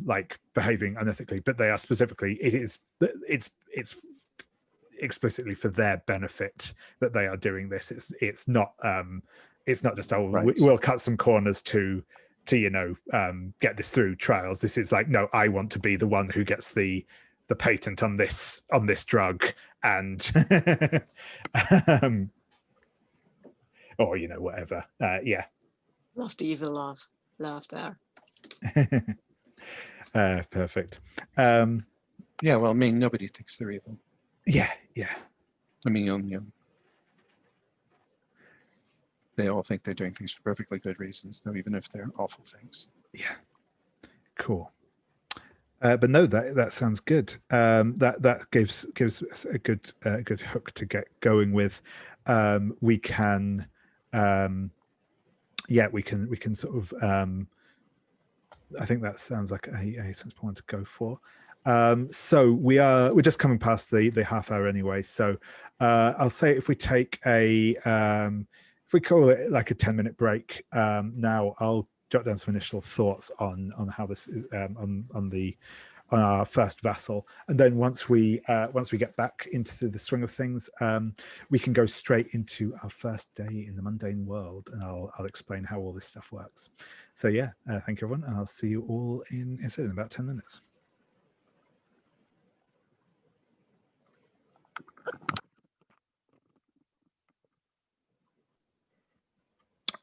like behaving unethically, but they are specifically it's explicitly for their benefit that they are doing this. It's not just we'll cut some corners to get this through trials. This is like, no, I want to be the one who gets the patent on this drug, and or whatever. Love the evil love there. Perfect. Well, I mean, nobody thinks they're evil. Yeah. I mean, they all think they're doing things for perfectly good reasons, though, even if they're awful things. Yeah. Cool. But no, that sounds good. That gives us a good hook to get going with. We can yeah, we can sort of. I think that sounds like a sensible one to go for. So we're just coming past the half hour anyway. So I'll say if we take if we call it like a 10-minute break now, I'll jot down some initial thoughts on how this is on our first vassal, and then once we get back into the swing of things, we can go straight into our first day in the mundane world, and I'll explain how all this stuff works. So yeah, thank you everyone, and I'll see you all in about 10 minutes.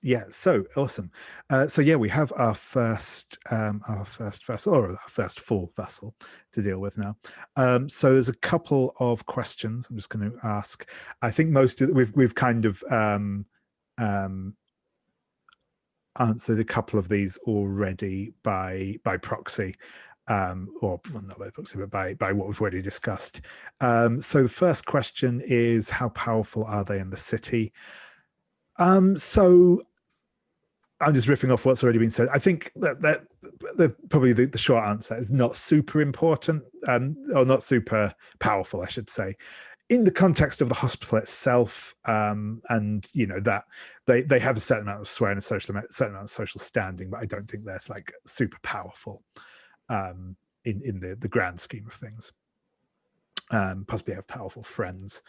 Yeah, so awesome. So yeah, we have our first vassal, or our first full vassal to deal with now. So there's a couple of questions I'm just going to ask. I think most of we've kind of answered a couple of these already by proxy, or well, not by proxy, but by what we've already discussed. So the first question is, how powerful are they in the city? So I'm just riffing off what's already been said. I think that probably the short answer is not super important, or not super powerful, I should say, in the context of the hospital itself. And you know that they have a certain amount of sway and a certain amount of social standing, but I don't think they're like super powerful in the grand scheme of things. Possibly have powerful friends.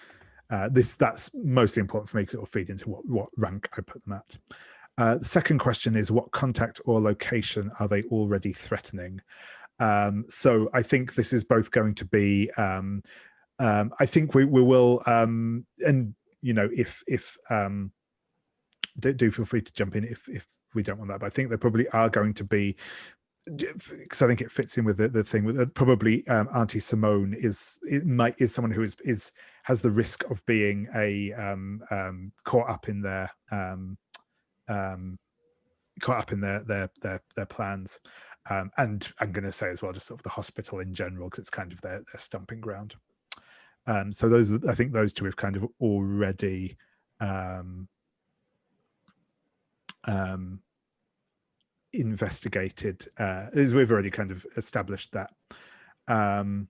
That's mostly important for me because it will feed into what rank I put them at. The second question is, what contact or location are they already threatening? So I think this is both going to be, I think we will, and you know, if do feel free to jump in if we don't want that, but I think there probably are going to be, because I think it fits in with the thing with probably Auntie Simone is someone who has the risk of being caught up in their plans, and I'm going to say as well just sort of the hospital in general, because it's kind of their stomping ground. So I think those two have kind of already investigated. We've already kind of established that. The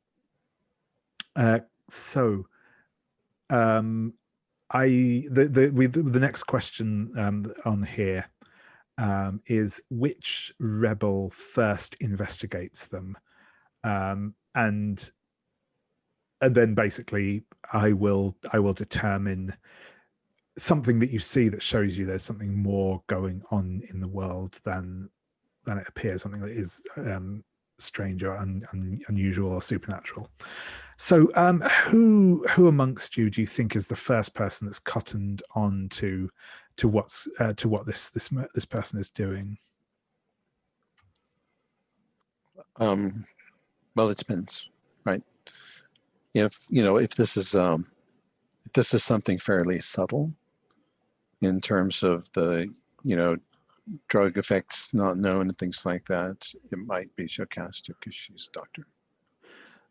next question on here is, which rebel first investigates them, and then basically I will determine something that you see that shows you there's something more going on in the world than it appears, something that is strange or unusual or supernatural. So who amongst you do you think is the first person that's cottoned on to what this person is doing? Well, it depends, right? If this is something fairly subtle in terms of the drug effects not known and things like that, it might be Jocasta because she's a doctor.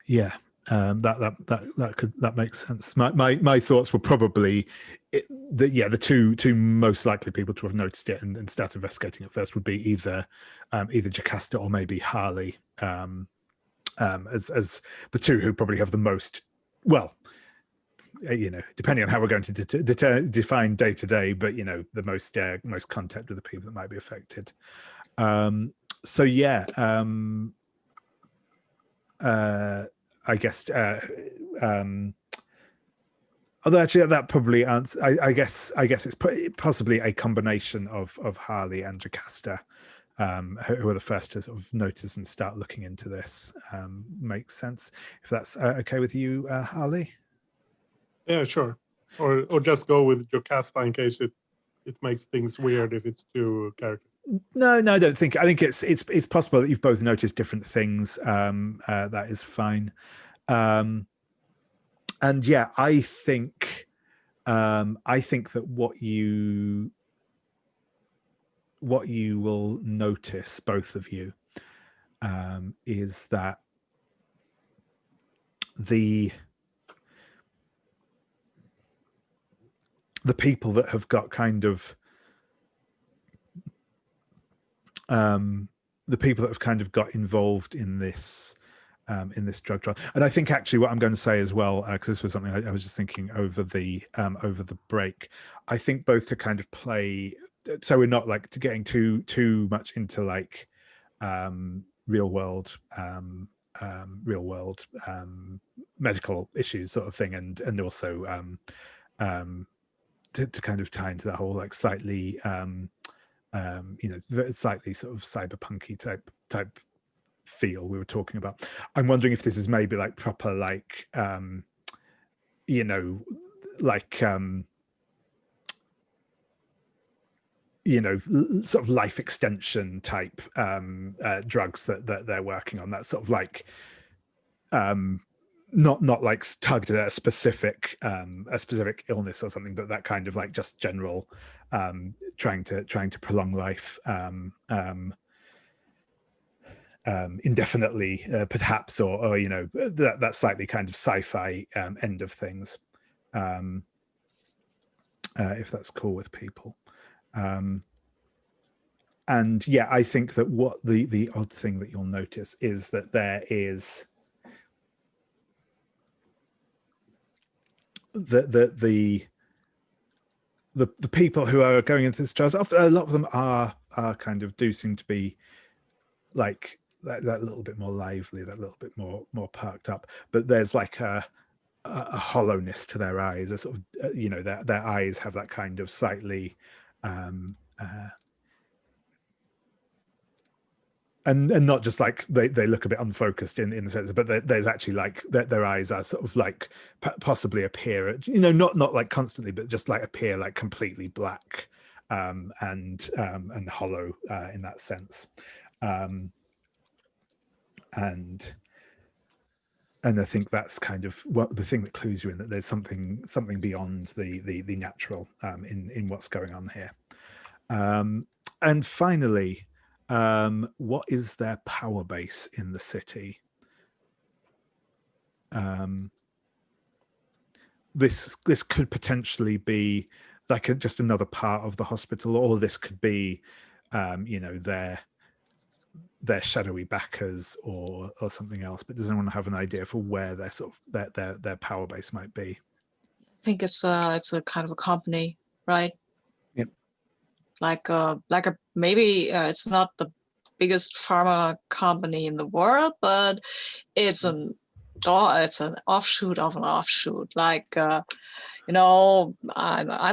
Yeah, that makes sense. My thoughts were probably the two most likely people to have noticed it and start investigating it first would be either Jocasta or maybe Harly, as the two who probably have the most, well, depending on how we're going to define day to day, but the most contact with the people that might be affected. So yeah, I guess although actually that probably answers, I guess it's possibly a combination of Harly and Jocasta, who are the first to sort of notice and start looking into this. Makes sense. If that's okay with you, Harly? Yeah, sure. Or just go with Jocasta in case it makes things weird if it's two characters. No, I don't think. I think it's possible that you've both noticed different things. That is fine. And yeah, I think that what you will notice, both of you, is that the people that have got kind of the people that have kind of got involved in this drug trial. And I think actually what I'm going to say as well, because this was something I was just thinking over the break, I think both to kind of play, so we're not like getting too much into like real world medical issues sort of thing, and also to kind of tie into that whole like slightly slightly sort of cyberpunky type feel we were talking about. I'm wondering if this is maybe like proper like sort of life extension type drugs that they're working on, that sort of like not like targeted at a specific illness or something, but that kind of like just general trying to prolong life indefinitely, perhaps, or that slightly kind of sci-fi end of things, if that's cool with people. And yeah, I think that what the odd thing that you'll notice is that there is the people who are going into this trials, a lot of them are kind of do seem to be like that little bit more lively, that little bit more perked up, but there's like a hollowness to their eyes, a sort of their eyes have that kind of slightly and not just like they look a bit unfocused in the sense, but there's actually like their eyes are sort of like possibly appear, not like constantly, but just like appear like completely black and hollow in that sense. And I think that's kind of the thing that clues you in that there's something beyond the natural in what's going on here. And finally, what is their power base in the city? This could potentially be like just another part of the hospital, or this could be their shadowy backers or something else. But does anyone have an idea for where their sort of their power base might be? I think it's a kind of a company, right? Yep. Like a maybe it's not the biggest pharma company in the world, but it's an offshoot of an offshoot. Like I'm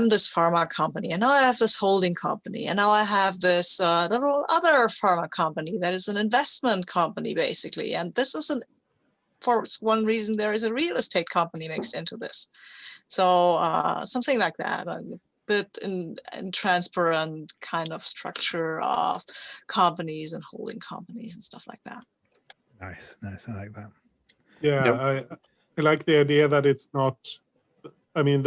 this pharma company, and now I have this holding company, and now I have this little other pharma company that is an investment company basically, and this is for one reason there is a real estate company mixed into this. So something like that, a bit in transparent kind of structure of companies and holding companies and stuff like that. Nice. I like that. Yeah, I like the idea that it's not. I mean,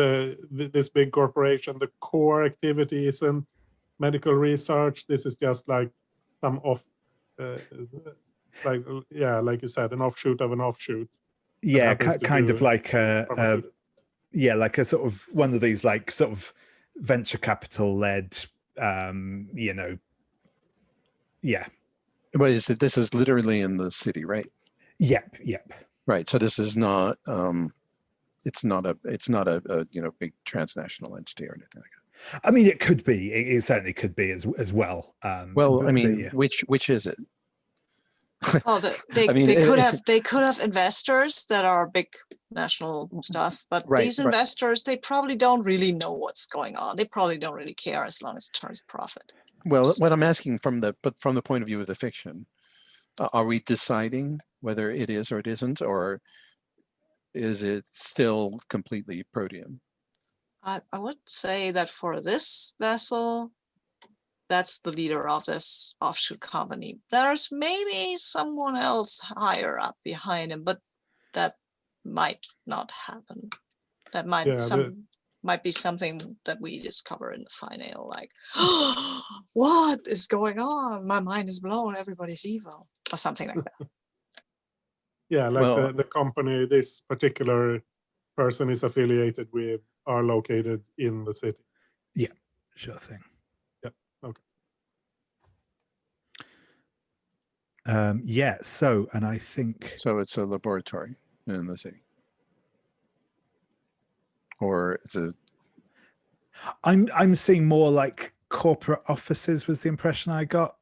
this big corporation, the core activity isn't medical research. This is just like some like you said, an offshoot of an offshoot. Yeah, kind of like like a sort of one of these like sort of venture capital led, yeah. What is it? This is literally in the city, right? Yep. Right. So this is not. It's not a big transnational entity or anything like that. I mean, it could be. It certainly could be as well. Well, I mean, which is it? Well, they could have investors that are big national stuff, but these investors, they probably don't really know what's going on. They probably don't really care as long as it turns a profit. Well, what I'm asking from the point of view of the fiction, are we deciding whether it is or it isn't, or is it still completely protean? I would say that for this vessel, that's the leader of this offshoot company. There's maybe someone else higher up behind him, but that might not happen. That might might be something that we discover in the final, like, what is going on? My mind is blown, everybody's evil, or something like that. Yeah, like the company this particular person is affiliated with are located in the city. Yeah, sure thing. Yeah, okay. Yeah. So, and I think So it's a laboratory in the city, or it's a. I'm seeing more like corporate offices was the impression I got.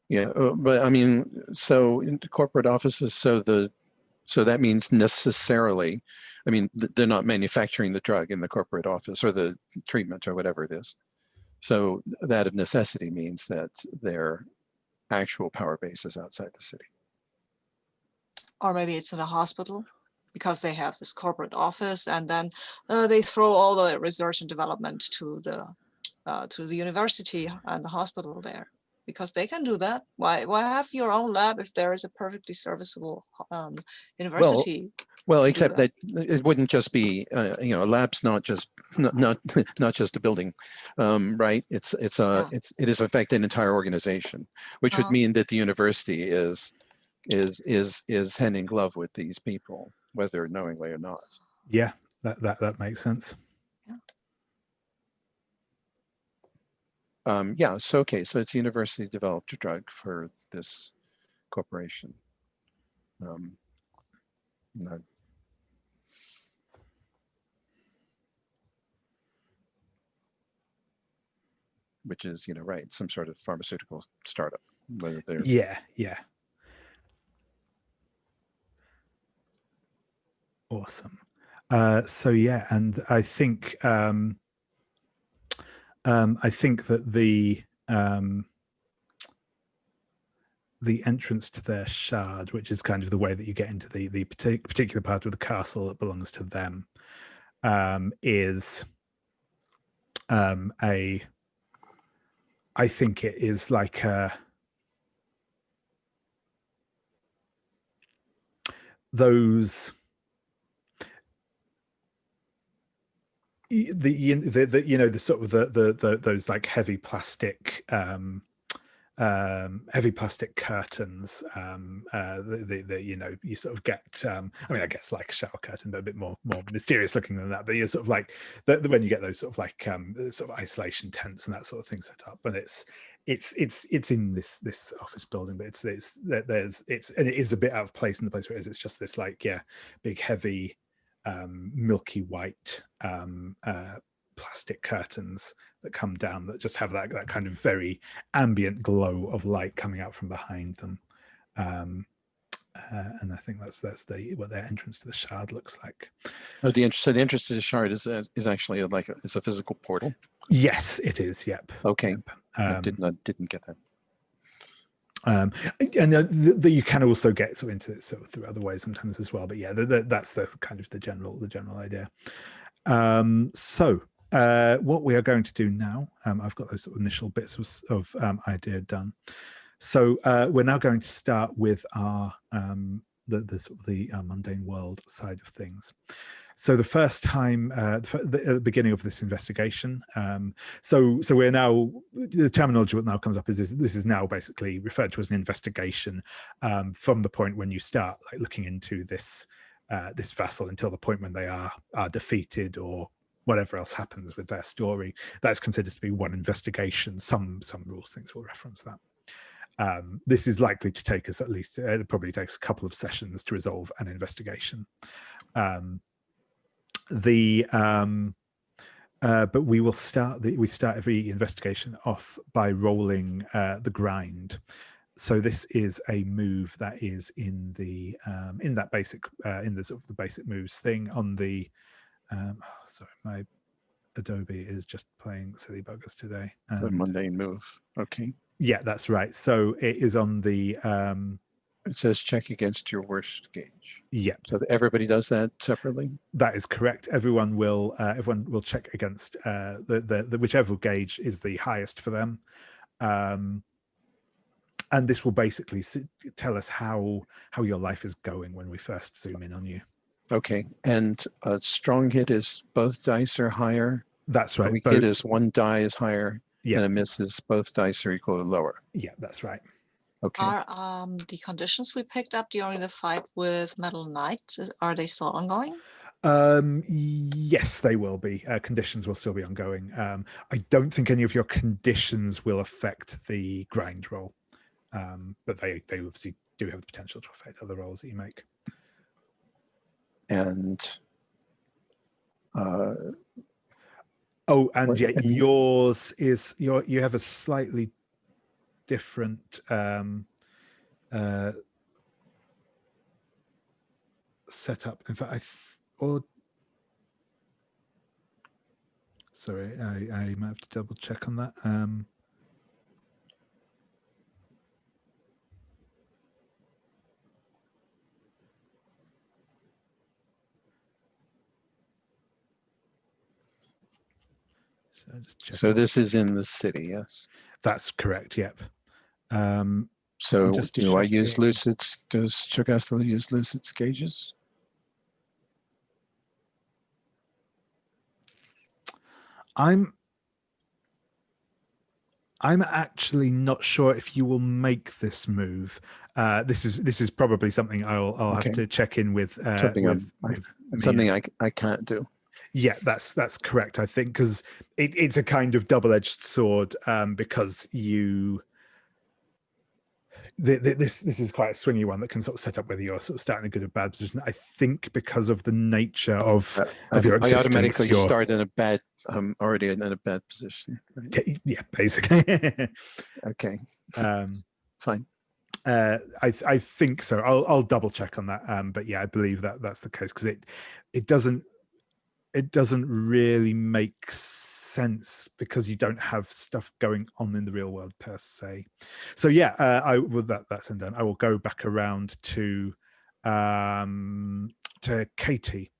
Yeah, but I mean, so in corporate offices, so that means necessarily, I mean, they're not manufacturing the drug in the corporate office or the treatment or whatever it is. So that of necessity means that their actual power base is outside the city. Or maybe it's in a hospital because they have this corporate office, and then they throw all the research and development to the university and the hospital there, because they can do that. Why have your own lab if there is a perfectly serviceable university? Well, except that it wouldn't just be, a lab's not just not just a building, right? It is in fact an entire organization, which would mean that the university is hand in glove with these people, whether knowingly or not. Yeah, that makes sense. Yeah. So okay. So it's university developed a drug for this corporation. Which is, right, some sort of pharmaceutical startup, whether they're. Yeah. Awesome. So yeah, and I think that the entrance to their shard, which is kind of the way that you get into the particular part of the castle that belongs to them, is I think it is like those the sort of the those like heavy plastic curtains you sort of get I mean, I guess like a shower curtain, but a bit more mysterious looking than that, but you're sort of like when you get those sort of like sort of isolation tents and that sort of thing set up, and it's in this office building, but and it is a bit out of place in the place where it is. It's just this like big heavy milky white plastic curtains that come down that just have that kind of very ambient glow of light coming out from behind them, and I think that's what their entrance to the shard looks like. So the entrance to the shard is actually it's a physical portal. Yes, it is. Yep. Okay. Yep. I didn't get that. And you can also get into it through other ways sometimes as well, but yeah, that's the kind of the general idea. So what we are going to do now, I've got those sort of initial bits of idea done. So we're now going to start with our the sort of the mundane world side of things. So the first time, the beginning of this investigation, so we're now, the terminology what now comes up is this is now basically referred to as an investigation from the point when you start like looking into this this vassal until the point when they are defeated or whatever else happens with their story. That's considered to be one investigation. Some rules things will reference that. This is likely to take us at least, it probably takes a couple of sessions to resolve an investigation. But we will start every investigation off by rolling the grind. So this is a move that is in the that basic in the sort of the basic moves thing on the sorry, my Adobe is just playing silly buggers today. It's a mundane move. Okay. Yeah, that's right. So it is on the it says check against your worst gauge. Yeah. So everybody does that separately? That is correct. Everyone will check against the whichever gauge is the highest for them. And this will basically tell us how your life is going when we first zoom in on you. Okay. And a strong hit is both dice are higher? That's right. A weak hit is one die is higher, yeah, and a miss is both dice are equal or lower. Yeah, that's right. Okay. Are the conditions we picked up during the fight with Metal Knight, are they still ongoing? Yes, they will be. Conditions will still be ongoing. I don't think any of your conditions will affect the grind roll. but they obviously do have the potential to affect other rolls that you make. And yours is you have a slightly different setup. In fact, sorry, I might have to double check on that. So this is in the city, yes? That's correct, yep. So do I use checking. Lucid's, does Jocasta use Lucid's gauges? I'm actually not sure if you will make this move. This is probably something I'll have to check in with. Something I can't do. Yeah, that's correct. I think because it's a kind of double-edged sword, because this is quite a swingy one that can sort of set up whether you're sort of starting in a good or bad position. I think because of the nature of your existence, I automatically start in a bad. I'm already in a bad position. Right? Yeah, basically. Okay. Fine. I think so. I'll double check on that. But yeah, I believe that's the case because it doesn't really make sense because you don't have stuff going on in the real world per se. So yeah, that's done. I will go back around to Katie.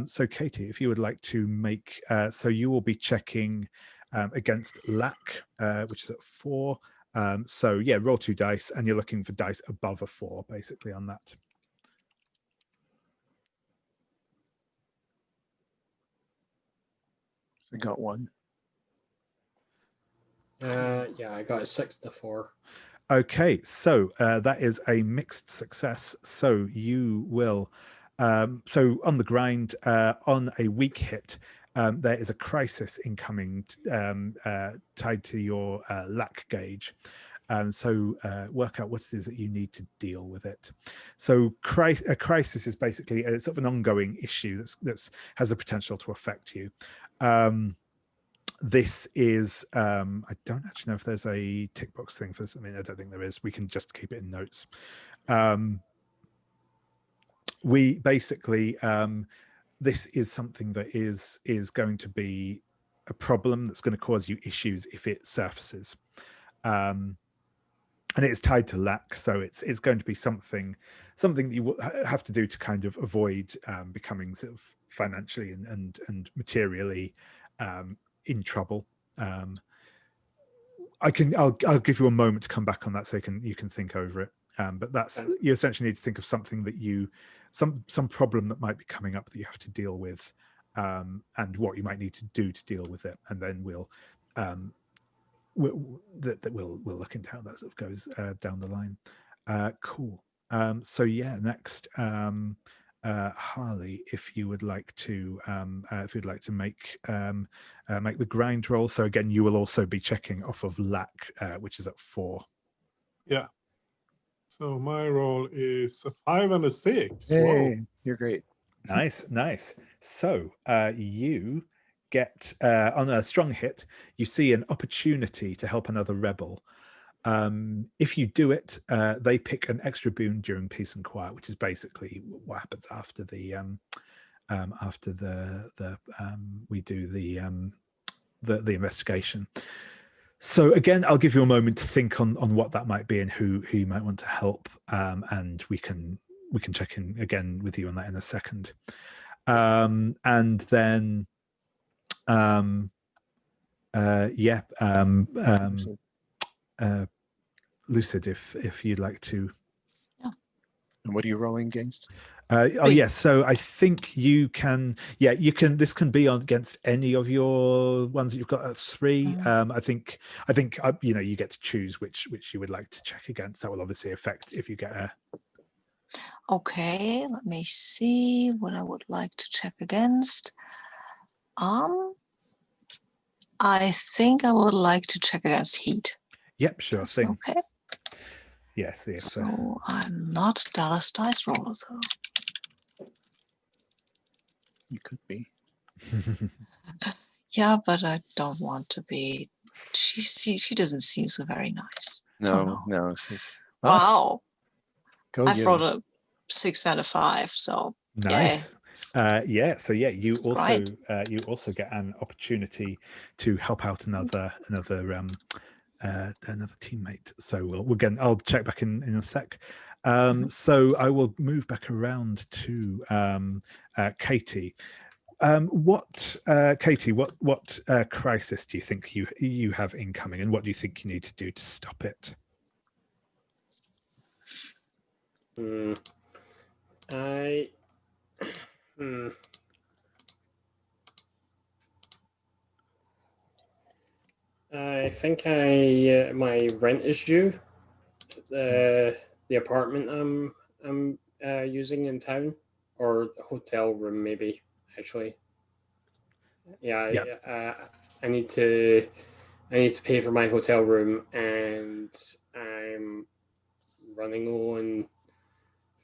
So Katie, if you would like to make, so you will be checking against lack, which is at 4. So yeah, roll 2 dice, and you're looking for dice above a 4, basically on that. I got 1. Yeah, I got a 6 to 4. Okay, so that is a mixed success. So you will, so on the grind, on a weak hit, there is a crisis incoming tied to your lack gauge. So work out what it is that you need to deal with it. So a crisis is basically a sort of an ongoing issue that's has the potential to affect you. This is I don't actually know if there's a tick box thing for this. I mean, I don't think there is. We can just keep it in notes. We basically this is something that is going to be a problem that's going to cause you issues if it surfaces. And it's tied to lack, so it's going to be something that you will have to do to kind of avoid becoming sort of financially and materially in trouble. I'll give you a moment to come back on that so you can think over it. But that's you essentially need to think of something that some problem that might be coming up that you have to deal with, and what you might need to do to deal with it, and then we'll look into how that sort of goes down the line. Cool. So yeah, next, Harley, if you would like to make the grind roll. So again, you will also be checking off of lack, which is at 4. Yeah. So my roll is a 5 and a 6. Hey, Whoa. you're great. Nice. So you get on a strong hit, you see an opportunity to help another rebel. If you do it, they pick an extra boon during peace and quiet, which is basically what happens after we do the investigation. So again, I'll give you a moment to think on what that might be and who you might want to help, and we can check in again with you on that in a second. And then Lucid, if you'd like to. Yeah. And what are you rolling against? Yes. So I think you can. Yeah, you can. This can be against any of your ones that you've got at 3. I think you get to choose which you would like to check against. That will obviously affect if you get a. Okay, let me see what I would like to check against. I think I would like to check against heat. Yep, sure thing. Okay. Yes. So I'm not Dallas Dice Roller though. You could be. Yeah, but I don't want to be. She doesn't seem so very nice. No, Oh, no. she's Wow. go I've you. rolled a 6 and a 5, so Nice. Yeah. So yeah, you That's also get an opportunity to help out another teammate. So I'll check back in a sec. So I will move back around to Katie. Katie, what crisis do you think you have incoming, and what do you think you need to do to stop it? I think my rent is due. The apartment I'm using in town, or the hotel room maybe, actually. Yeah. I need to pay for my hotel room, and I'm running low on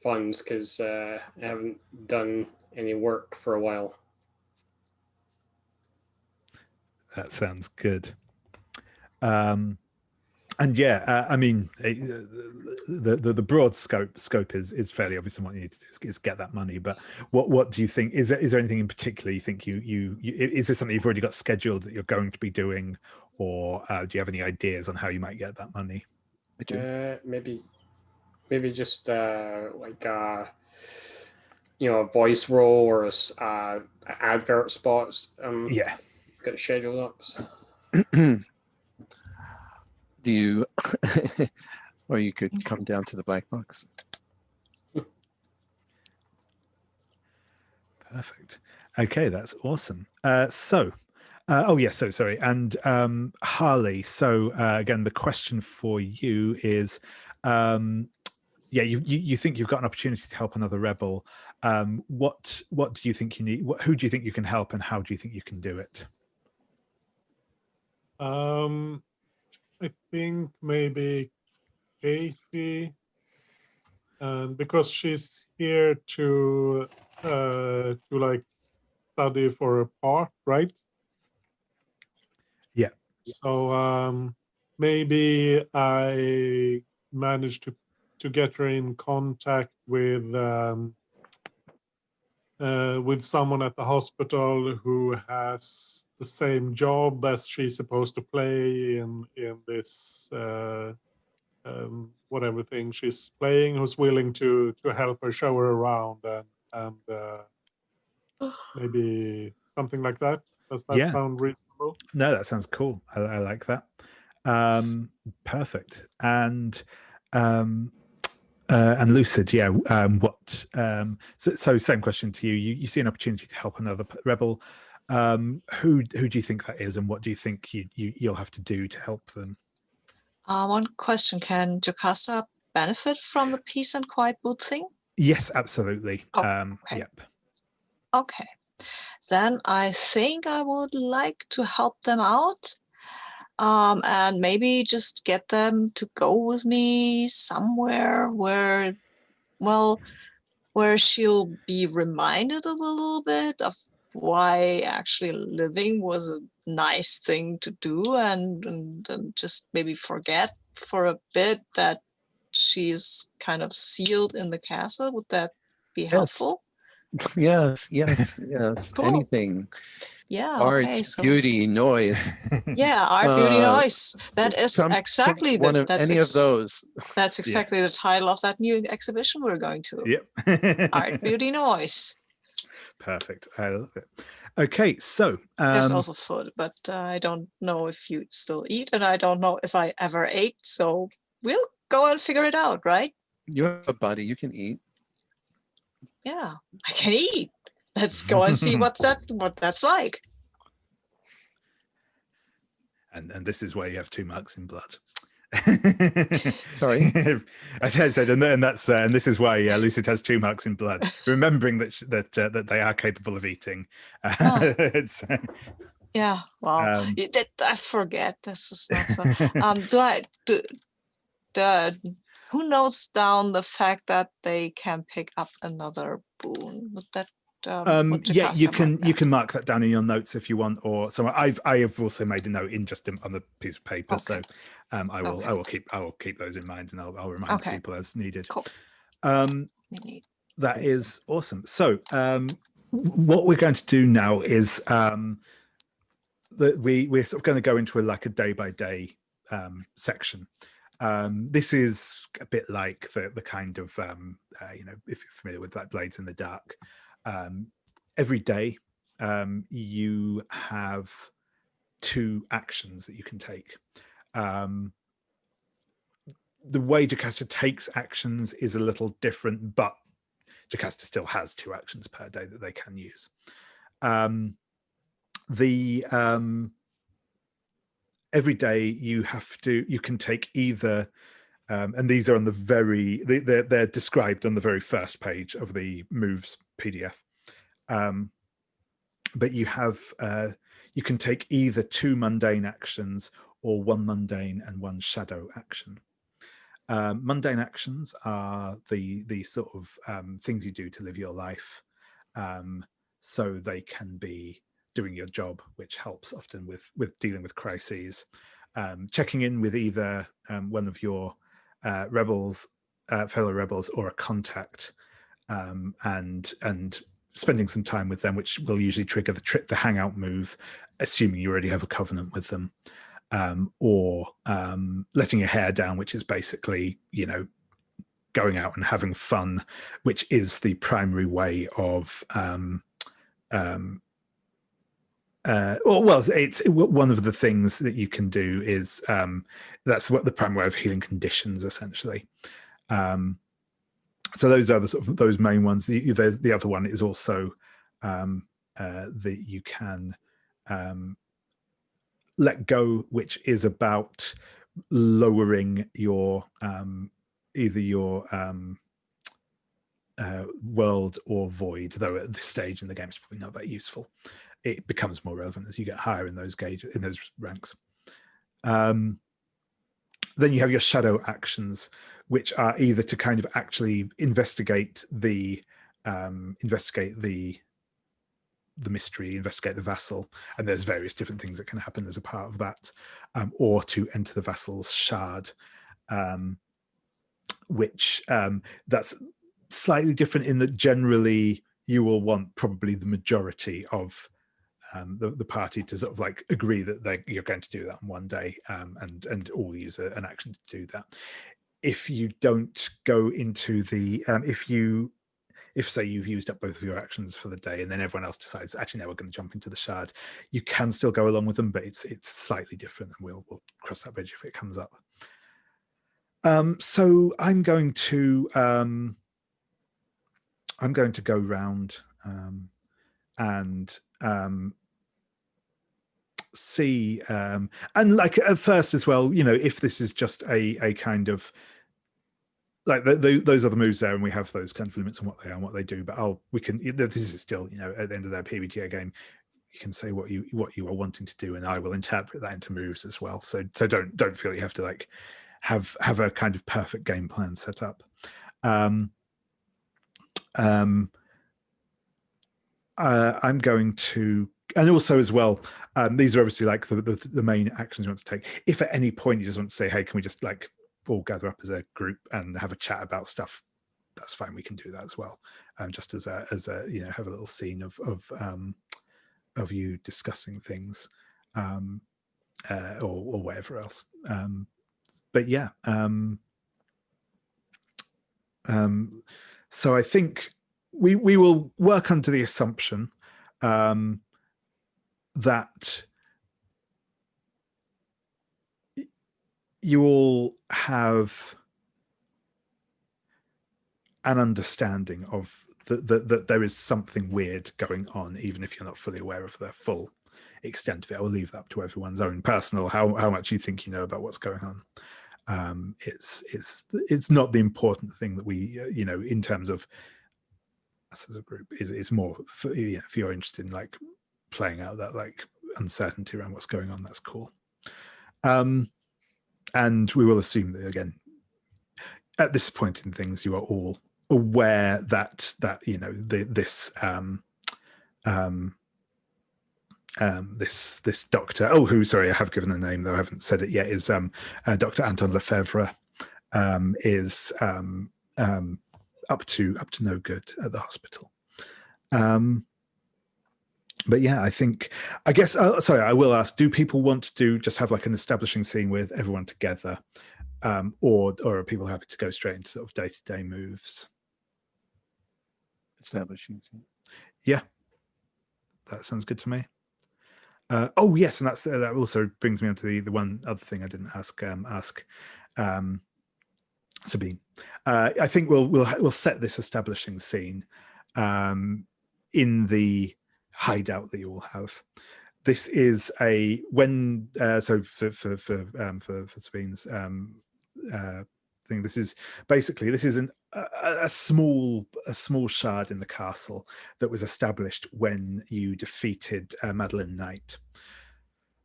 funds because I haven't done any work for a while. That sounds good. And yeah, I mean, the broad scope is fairly obvious, and what you need to do is get that money. But what do you think? Is there anything in particular you think you is this something you've already got scheduled that you're going to be doing, or do you have any ideas on how you might get that money? I do. Maybe just like a voice role or advert spots. Yeah. Got scheduled up. So. Do you, or you could come down to the black box. Perfect. Okay, that's awesome. So sorry. And Harley, so again, the question for you is, you think you've got an opportunity to help another rebel. What do you think you need? Who do you think you can help, and how do you think you can do it? I think maybe Katie, and because she's here to like study for a part, right? Yeah. So maybe I managed to get her in contact with someone at the hospital who has the same job as she's supposed to play in this whatever thing she's playing, who's willing to help her, show her around, and maybe something like that. Does that sound reasonable? No, that sounds cool. I like that. Perfect. And Lucid, so same question to you. You see an opportunity to help another rebel. Who do you think that is, and what do you think you'll have to do to help them? One question: can Jocasta benefit from the peace and quiet boot thing? Yes, absolutely. Okay. Yep. Okay, then I think I would like to help them out, and maybe just get them to go with me somewhere where she'll be reminded a little bit of why actually living was a nice thing to do, and just maybe forget for a bit that she's kind of sealed in the castle. Would that be helpful? Yes. Cool. Anything. Yeah. Art, Okay. So beauty, noise. yeah, art, beauty, noise. That is exactly any of those. That's exactly the title of that new exhibition we're going to. Yep. Art, beauty, noise. Perfect. I love it. Okay, so there's also food, but I don't know if you still eat, and I don't know if I ever ate. So we'll go and figure it out, right? You have a body, you can eat. Yeah, I can eat. Let's go and see what that's like. And this is where you have 2 marks in blood. Sorry, I said, and that's and this is why Lucid has 2 marks in blood. Remembering that they are capable of eating. Yeah, well, I forget. This is not so. Who notes down the fact that they can pick up another boon? Would that would Yeah, you Jocasta mark that? can mark that down in your notes if you want, or so I have also made a note on the piece of paper. Okay. So I will keep those in mind, and I'll remind Okay. people as needed. Cool. Neat. That is awesome. So what we're going to do now is we're sort of going to go into a day by day section. This is a bit like the kind of if you're familiar with like Blades in the Dark. Every day you have 2 actions that you can take. The way Jocasta takes actions is a little different, but Jocasta still has 2 actions per day that they can use. Every day you can take either, and these are on the they're described on the very first page of the moves PDF. But you can take either 2 mundane actions or 1 mundane and 1 shadow action. Mundane actions are the sort of things you do to live your life. So they can be doing your job, which helps often with dealing with crises, checking in with either one of your fellow rebels or a contact, and spending some time with them, which will usually trigger the hangout move, assuming you already have a covenant with them, or letting your hair down, which is basically, going out and having fun, which is the primary way of it's one of the things that you can do is that's what the primary way of healing conditions, essentially. So those are those main ones. The other one is also that you can let go, which is about lowering your either your world or void, though at this stage in the game it's probably not that useful. It becomes more relevant as you get higher in those ranks. Then you have your shadow actions, which are either to kind of actually investigate the mystery, investigate the vassal, and there's various different things that can happen as a part of that, or to enter the vassal's shard, which that's slightly different in that generally you will want probably the majority of the party to sort of like agree that you're going to do that on one day, and all use an action to do that. If you don't go into the if say you've used up both of your actions for the day and then everyone else decides actually now we're going to jump into the shard, you can still go along with them, but it's slightly different, and we'll cross that bridge if it comes up. So I'm going to go round and see, and like at first as well, if this is just a kind of like those are the moves there, and we have those kind of limits on what they are and what they do, but this is still, at the end of their PBTA game, you can say what you are wanting to do, and I will interpret that into moves as well. So don't feel you have to like have a kind of perfect game plan set up. I'm going to, and also as well, these are obviously like the main actions you want to take. If at any point you just want to say, hey, can we just like all gather up as a group and have a chat about stuff, that's fine, we can do that as well, just as a have a little scene of you discussing things, or whatever else. But yeah, so I think we will work under the assumption that you all have an understanding of that there is something weird going on, even if you're not fully aware of the full extent of it. I will leave that to everyone's own personal how much you think you know about what's going on. It's not the important thing that we in terms of us as a group is more for, if you're interested in like playing out that like uncertainty around what's going on, that's cool. And we will assume that again at this point in things, you are all aware that this doctor, who, sorry, I have given a name though I haven't said it yet, is Dr. Anton LeFevre, is up to no good at the hospital. But yeah, I guess sorry, I will ask, do people want to just have like an establishing scene with everyone together, or are people happy to go straight into sort of day-to-day moves? Establishing scene. Yeah, that sounds good to me. Oh yes, and that also brings me on to the one other thing I didn't ask Sabine. I think we'll set this establishing scene in the hideout that you all have. This is so for Sabine's thing. This is a small shard in the castle that was established when you defeated Madeline Knight.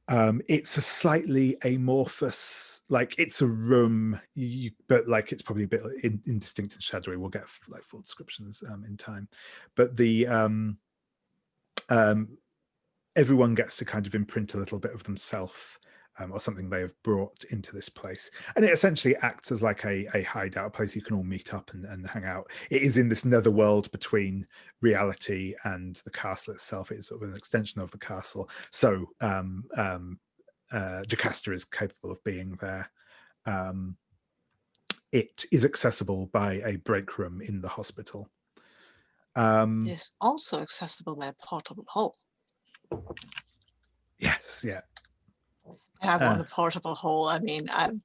It's a slightly amorphous, like it's a room, but like it's probably a bit indistinct and shadowy. We'll get like full descriptions in time, but the everyone gets to kind of imprint a little bit of themselves or something they have brought into this place. And it essentially acts as like a hideout, a place you can all meet up and hang out. It is in this netherworld between reality and the castle itself. It is sort of an extension of the castle. So Jocasta is capable of being there. It is accessible by a break room in the hospital. It is also accessible by a portable hole. Yes, yeah. I want a portable hole. I mean, I'm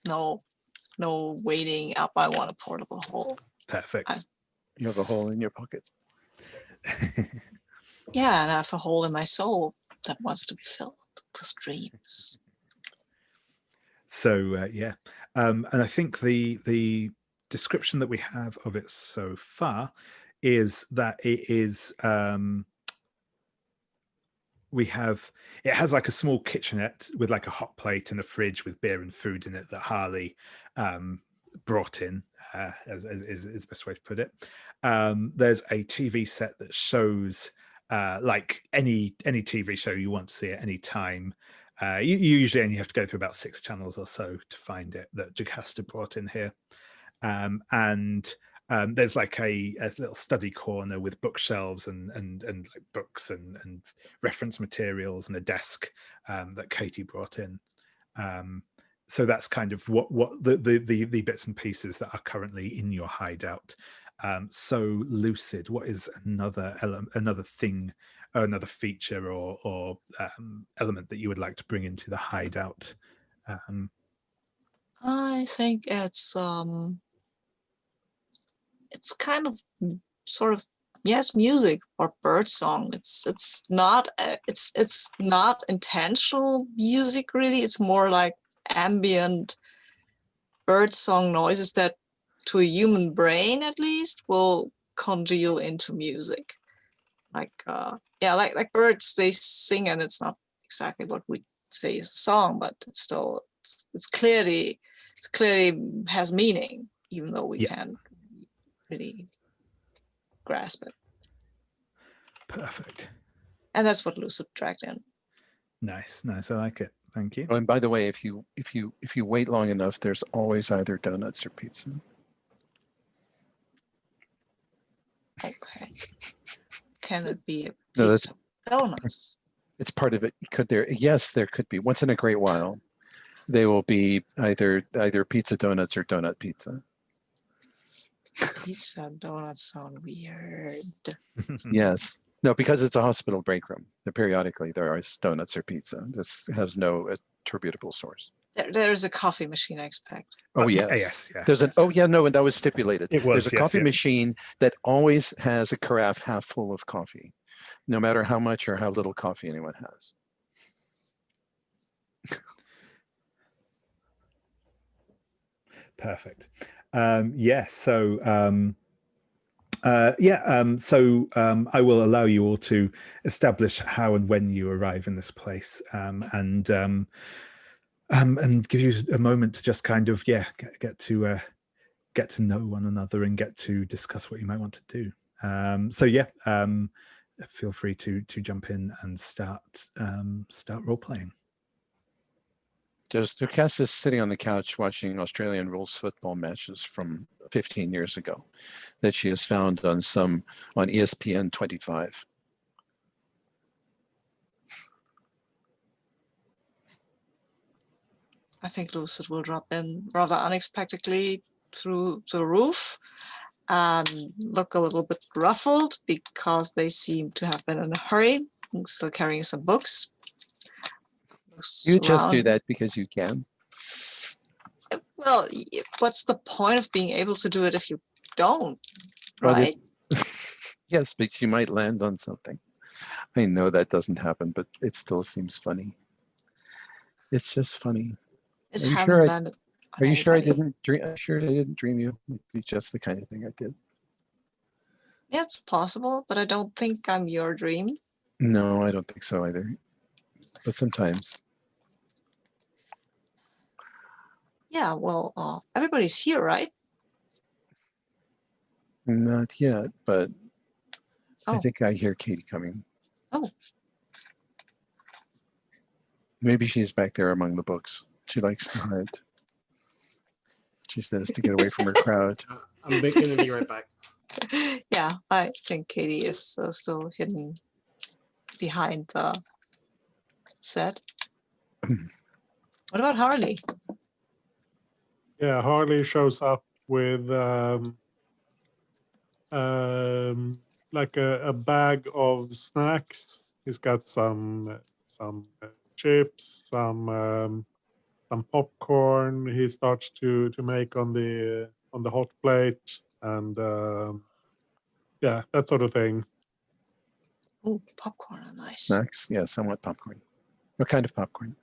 no waiting up. I want a portable hole. Perfect. You have a hole in your pocket. Yeah, and I have a hole in my soul that wants to be filled with dreams. So yeah, and I think the description that we have of it so far is that it is. It has like a small kitchenette with like a hot plate and a fridge with beer and food in it that Harly brought in, is the best way to put it. There's a TV set that shows like any TV show you want to see at any time. You usually only have to go through about 6 channels or so to find it that Jocasta brought in here. And there's like a little study corner with bookshelves and like books and reference materials and a desk that Katie brought in. So that's kind of what the bits and pieces that are currently in your hideout. So Lucid, what is another thing, or another feature or element that you would like to bring into the hideout? I think it's kind of sort of, yes, music or bird song. It's not intentional music really. It's more like ambient bird song noises that to a human brain at least will congeal into music. Like like birds, they sing, and it's not exactly what we say is a song, but it's still it's clearly has meaning, even though we can't really grasp it. Perfect. And that's what Lucid dragged in. Nice. I like it. Thank you. Oh, and by the way, if you wait long enough, there's always either donuts or pizza. Okay. Can it be a piece of donuts? It's part of it. Could there? Yes, there could be. Once in a great while, they will be either pizza donuts or donut pizza. Pizza and donuts sound weird. Yes. No, because it's a hospital break room. Periodically there are donuts or pizza. This has no attributable source. There's a coffee machine, I expect. Oh yes. There's an and that was stipulated. There's a coffee machine that always has a carafe half full of coffee, no matter how much or how little coffee anyone has. Perfect. So I will allow you all to establish how and when you arrive in this place. and give you a moment to just kind of get to know one another and get to discuss what you might want to do. Feel free to jump in and start role playing. Jocasta is sitting on the couch watching Australian rules football matches from 15 years ago that she has found on ESPN 25. I think Lucid will drop in rather unexpectedly through the roof and look a little bit ruffled because they seem to have been in a hurry and still carrying some books. You just do that because you can. Well, what's the point of being able to do it if you don't, right? Yes, but you might land on something. I know that doesn't happen, but it still seems funny. It's just funny. It Are you hasn't sure? landed on Are you sure I anybody. didn't dream? I'm sure I didn't dream you. It'd be just the kind of thing I did. Yeah, it's possible, but I don't think I'm your dream. No, I don't think so either. But sometimes. Yeah, well, everybody's here, right? Not yet, but I Oh. think I hear Katie coming. Oh. Maybe she's back there among the books. She likes to hide. She says to get away from her crowd. I'm going to be right back. Yeah, I think Katie is still hidden behind the set. What about Harly? Yeah, Harley shows up with like a bag of snacks. He's got some chips, some popcorn. He starts to make on the hot plate, and yeah, that sort of thing. Oh, popcorn are nice. Snacks? Yeah, somewhat popcorn. What kind of popcorn?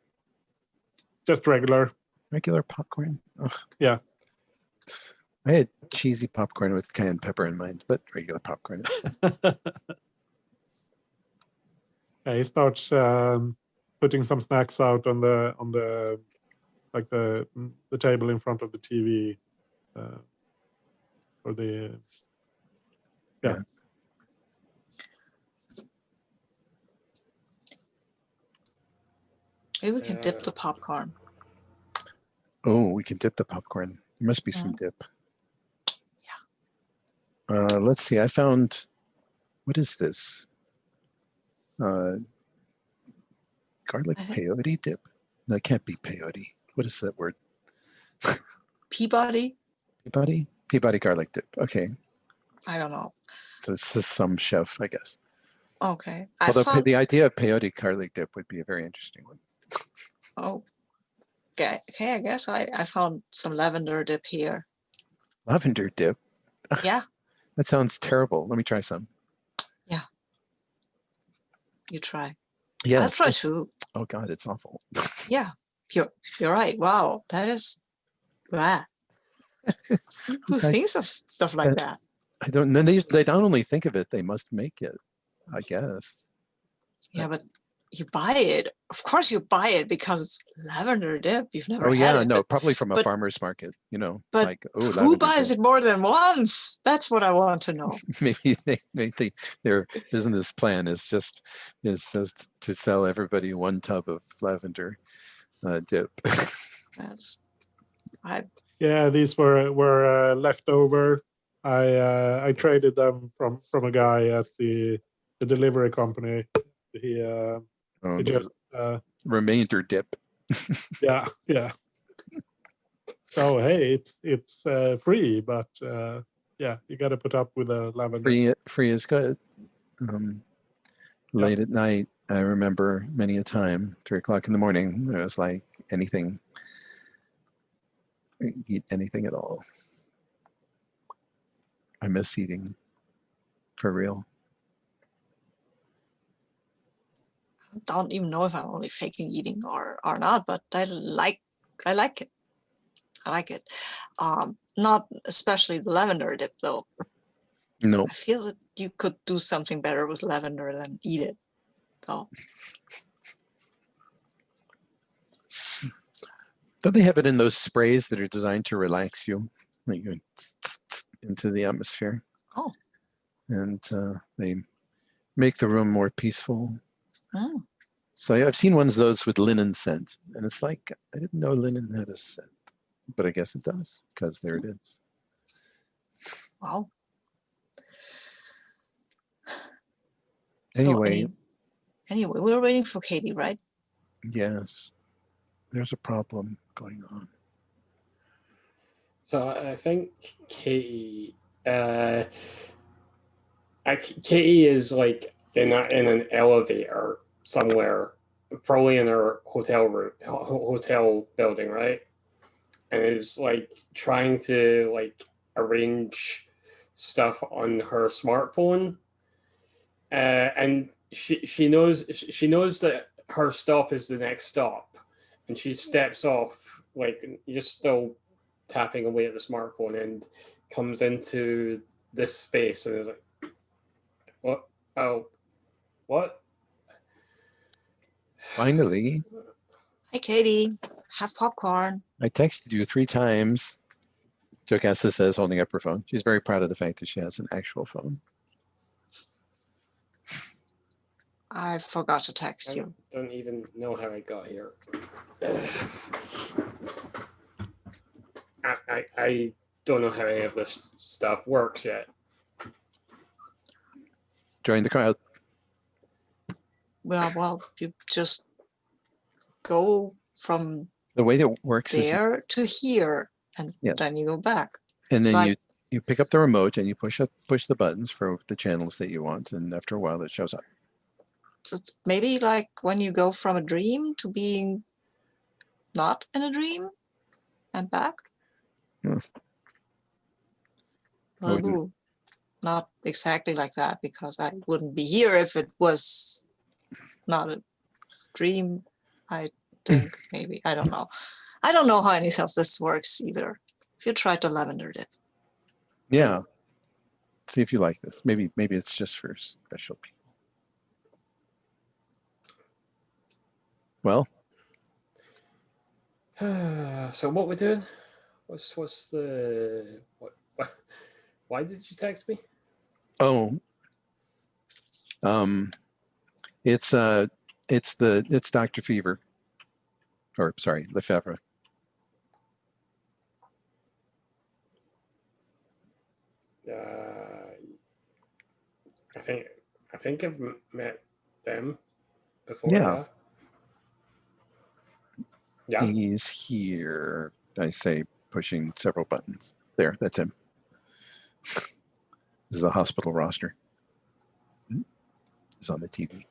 Just regular. Regular popcorn? Ugh. Yeah. I had cheesy popcorn with cayenne pepper in mind, but regular popcorn. Yeah, he starts putting some snacks out on the like the table in front of the TV, or the yeah. Yes. Maybe we can dip the popcorn. Oh, we can dip the popcorn. There must be some dip. Yeah. Let's see. I found, what is this? Garlic peyote dip? No, it can't be peyote. What is that word? Peabody? Peabody? Peabody garlic dip. Okay. I don't know. So this is some chef, I guess. Okay. Although the idea of peyote garlic dip would be a very interesting one. Oh. Okay, I guess I found some lavender dip here. Lavender dip? Yeah. That sounds terrible. Let me try some. Yeah. You try. Yes. I'll try too. Oh God, it's awful. Yeah. You're right. Wow. That is bad. Who thinks of stuff like that? I don't know. They don't only think of it, they must make it, I guess. Yeah, but you buy it. Of course you buy it because it's lavender dip. You've never had it. No, probably from a farmer's market, you know. But like, oh, who buys it more than once? That's what I want to know. maybe their business plan is just to sell everybody one tub of lavender dip. Yeah, these were left over. I traded them from a guy at the delivery company. He just remainder dip. yeah. So hey, it's free, but yeah, you got to put up with the lavender. Free is good. Late at night, I remember many a time, 3 o'clock in the morning, it was like anything, eat anything at all. I miss eating, for real. I don't even know if I'm only faking eating or not, but I like it. I like it. Not especially the lavender dip though. No. I feel that you could do something better with lavender than eat it though. Don't they have it in those sprays that are designed to relax you, like you into the atmosphere? Oh. And they make the room more peaceful. Mm. So I've seen ones of those with linen scent, and it's like, I didn't know linen had a scent, but I guess it does, because there it is. Wow. Anyway. So anyway, we're waiting for Katie, right? Yes, there's a problem going on. So I think Katie, Katie is like in an elevator somewhere, probably in her hotel building, right? And is like trying to like arrange stuff on her smartphone, and she knows that her stop is the next stop, and she steps off, like just still tapping away at the smartphone, and comes into this space and is like, what? Oh, what? Finally, Hi, Katie. Have popcorn. I texted you 3 times. Jocasta says, holding up her phone. She's very proud of the fact that she has an actual phone. I forgot to text you. I don't even know how I got here. I don't know how any of this stuff works yet. Join the crowd. Well, you just go from The way that works is there to here, and Yes. then you go back. and It's then like, you pick up the remote and you push the buttons for the channels that you want, and after a while it shows up. it's maybe like when you go from a dream to being not in a dream and back. Hmm. Well, ooh, not exactly like that, because I wouldn't be here if it was not a dream. I think maybe, I don't know. I don't know how any of this works either. If you try to lavender it. Yeah. See if you like this. Maybe it's just for special people. Well, So what we're doing? What's the what? Why did you text me? oh, it's Dr. Fever, or sorry, LeFevre. I think I've met them before. Yeah. Yeah. He's here. I say, pushing several buttons. There, that's him. This is the hospital roster. He's on the TV.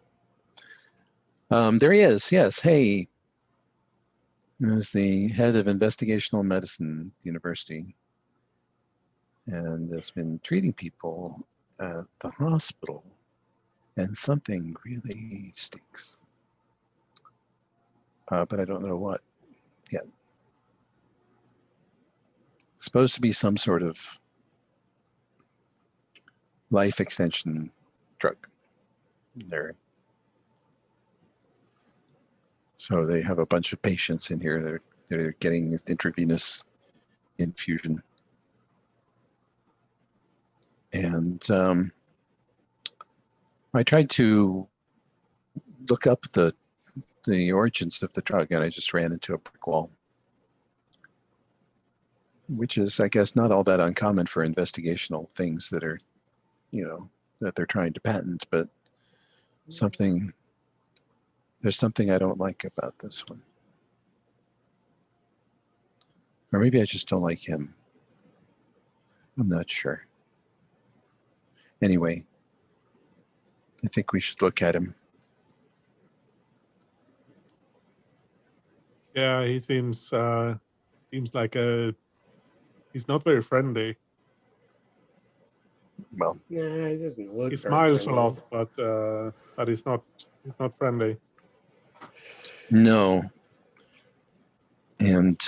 There he is. Yes. Hey. As the head of investigational medicine at the university, and has been treating people at the hospital, and something really stinks. But I don't know what yet. Supposed to be some sort of life extension drug there. So they have a bunch of patients in here. They're getting intravenous infusion. And I tried to look up the origins of the drug, and I just ran into a brick wall, which is, I guess, not all that uncommon for investigational things that are, that they're trying to patent, but there's something I don't like about this one. Or maybe I just don't like him. I'm not sure. Anyway, I think we should look at him. Yeah, he seems like he's not very friendly. Well, Nah, he doesn't look. He very smiles a friendly. lot, but he's not friendly. no. And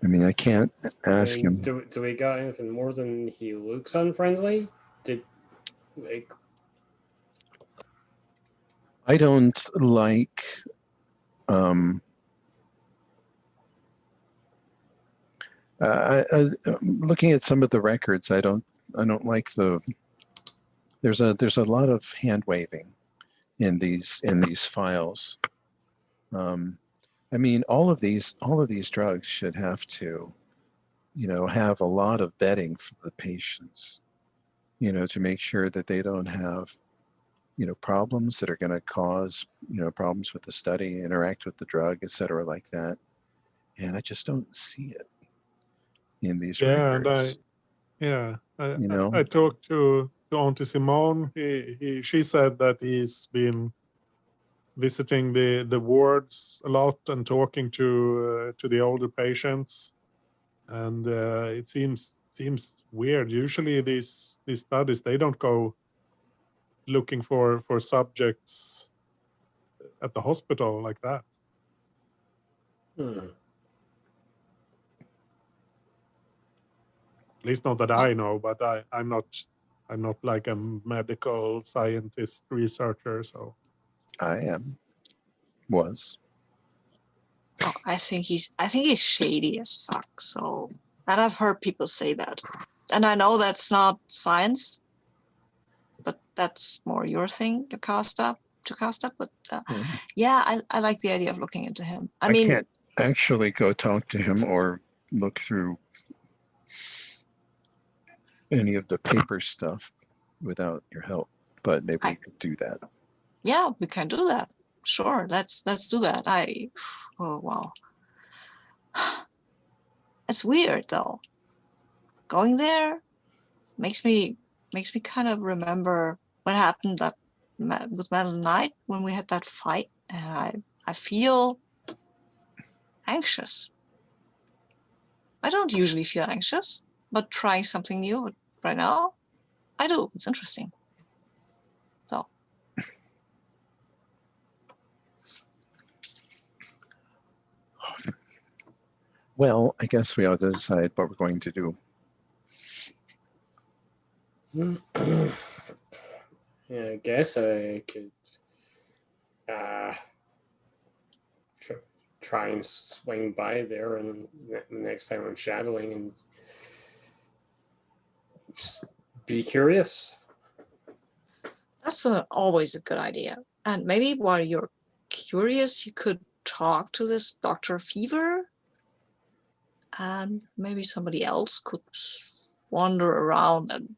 I mean, I can't ask him. Do we got anything more than he looks unfriendly? I don't like looking at some of the records. I don't like there's a lot of hand waving in these files. I mean, all of these drugs should have to, have a lot of vetting for the patients, to make sure that they don't have, problems that are going to cause, problems with the study, interact with the drug, et cetera, like that. And I just don't see it in these records. I talked to Auntie Simone. She said that he's been visiting the wards a lot and talking to the older patients, and it seems weird. Usually these studies, they don't go looking for subjects at the hospital like that. At least not that I know, but I'm not like a medical scientist researcher, so. I was. Oh, I think he's shady as fuck. So, and I've heard people say that, and I know that's not science, but that's more your thing, Jocasta. But yeah, I like the idea of looking into him. I mean, can't actually go talk to him or look through any of the paper stuff without your help, but maybe we could do that. Yeah, we can do that. Sure, let's do that. Oh wow, it's weird though. Going there makes me kind of remember what happened with Metal Knight when we had that fight, and I feel anxious. I don't usually feel anxious, but trying something new right now, I do. It's interesting. So. Well, I guess we ought to decide what we're going to do. Yeah, I guess I could try and swing by there, and the next time I'm shadowing, and just be curious. That's always a good idea. And maybe while you're curious, you could talk to this Dr. LeFevre, and maybe somebody else could wander around and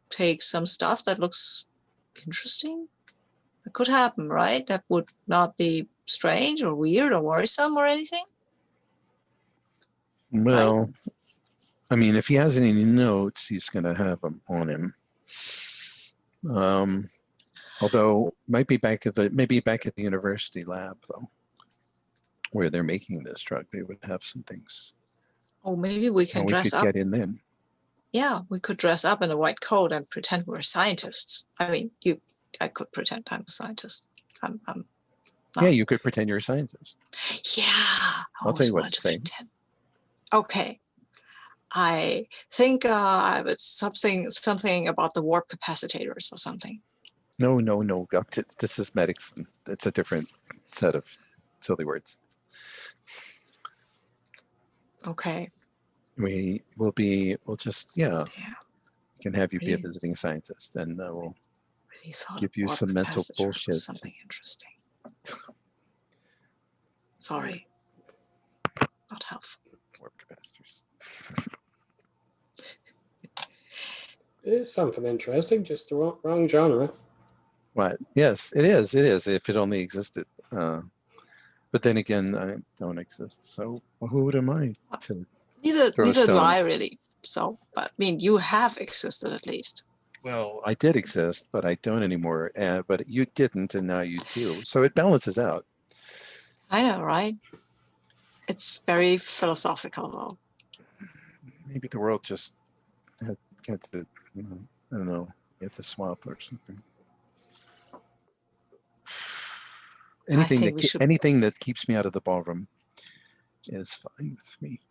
take some stuff that looks interesting. It could happen, right? That would not be strange or weird or worrisome or anything. Well, right? I mean, if he has any notes, he's going to have them on him. Although maybe back at the university lab though, where they're making this drug, they would have some things. Oh, maybe we can dress up. We could get in then. Yeah, we could dress up in a white coat and pretend we're scientists. I mean, I could pretend I'm a scientist. I'm yeah, you could pretend you're a scientist. Yeah. I'll tell you what to say. Okay. I think it's something about the warp capacitors or something. No. This is medicine. It's a different set of silly words. Okay. We'll just we can have you be a visiting scientist, and we'll give you some mental bullshit. Something interesting. Sorry. Not helpful. Warp capacitors. It is something interesting, just the wrong genre. What? Yes, it is. It is. If it only existed. But then again, I don't exist. So who am I to? Neither do I really. So, but I mean, you have existed at least. Well, I did exist, but I don't anymore. But you didn't, and now you do. So it balances out. I know, right? It's very philosophical, though. Maybe the world just had to, I don't know, get to swap or something. Anything that keeps me out of the ballroom is fine with me.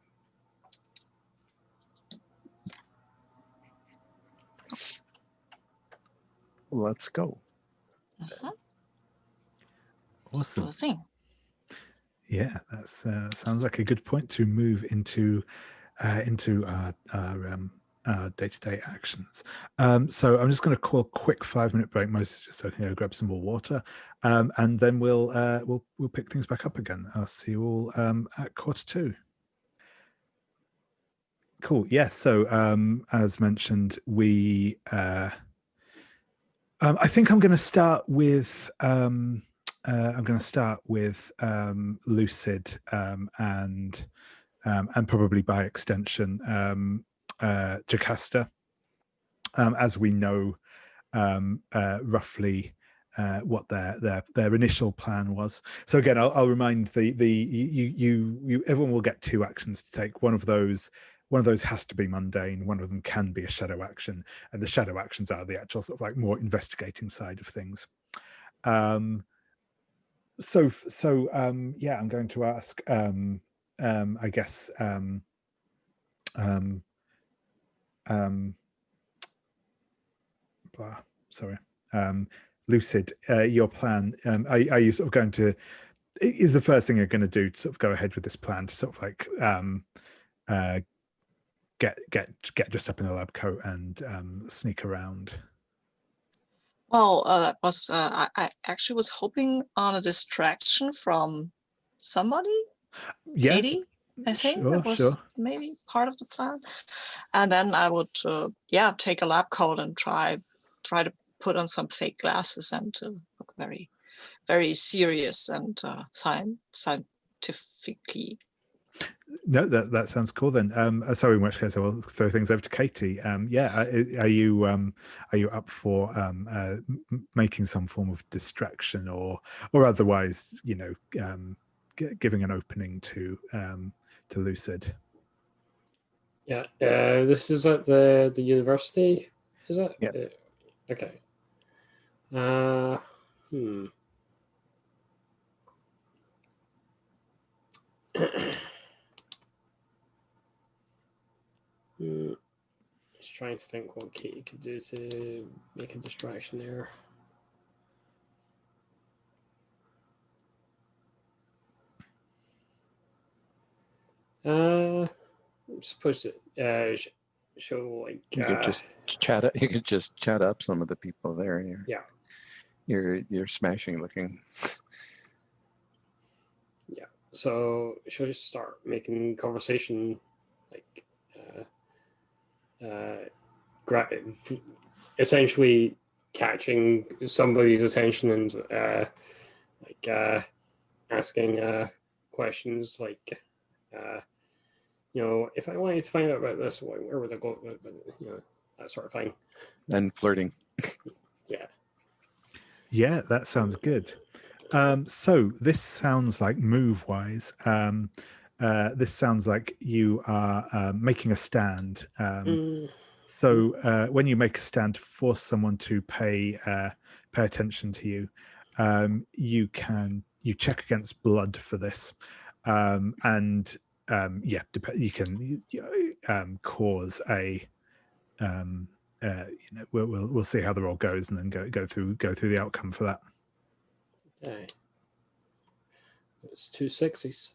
Let's go. Uh-huh. Awesome. Sure thing. Yeah, that's sounds like a good point to move into our day-to-day actions. So I'm just going to call a quick 5-minute break, most just so I can go grab some more water, and then we'll pick things back up again. I'll see you all at 1:45. Cool. Yeah. So as mentioned, we I think I'm going to start with Lucid and probably by extension Jocasta, as we know roughly what their initial plan was. So again, I'll remind you everyone will get 2 actions to take. One of those has to be mundane. One of them can be a shadow action, and the shadow actions are the actual sort of like more investigating side of things. Yeah, I'm going to ask I guess sorry, Lucid, your plan, are you sort of going to, is the first thing you're going to do to sort of go ahead with this plan to sort of like get dressed up in a lab coat and sneak around? Well, I actually was hoping on a distraction from somebody. Yeah, Katie, I think sure, that was maybe part of the plan. And then I would, take a lab coat and try to put on some fake glasses and look very, very serious and scientifically. No, that sounds cool then. Sorry, in which case I will throw things over to Katie. Yeah, are you up for making some form of distraction or otherwise, giving an opening to Lucid? Yeah, this is at the university, is it? Yeah. Okay. Just trying to think what Katie could do to make a distraction there. I'm supposed to show like you could just chat up. You could just chat up some of the people there. You're smashing looking. Yeah. So she'll just start making conversation, like essentially catching somebody's attention and asking questions like, if I wanted to find out about this, where would I go? That sort of thing. And flirting. Yeah. Yeah, that sounds good. So this sounds like move-wise. This sounds like you are making a stand. So when you make a stand to force someone to pay attention to you, you check against blood for this, and you can cause a we'll see how the roll goes and then go through the outcome for that. Okay. It's 2 6s.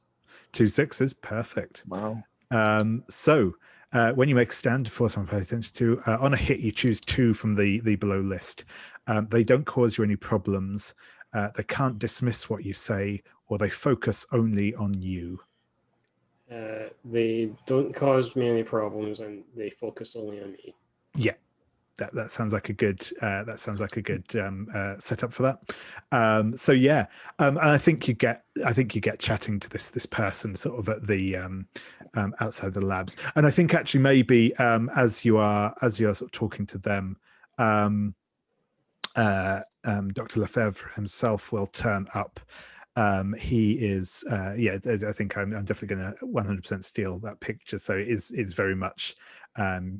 2 6s, perfect. Wow. So when you make a stand for someone to pay attention to, on a hit you choose 2 from the below list. They don't cause you any problems. They can't dismiss what you say, or they focus only on you. They don't cause me any problems, and they focus only on me. Yeah, that sounds like a good setup for that. So yeah, and I think you get chatting to this person sort of at the outside the labs, and I think actually maybe as you're sort of talking to them, Dr. LeFevre himself will turn up. He is I think I'm definitely going to 100% steal that picture. So it is very much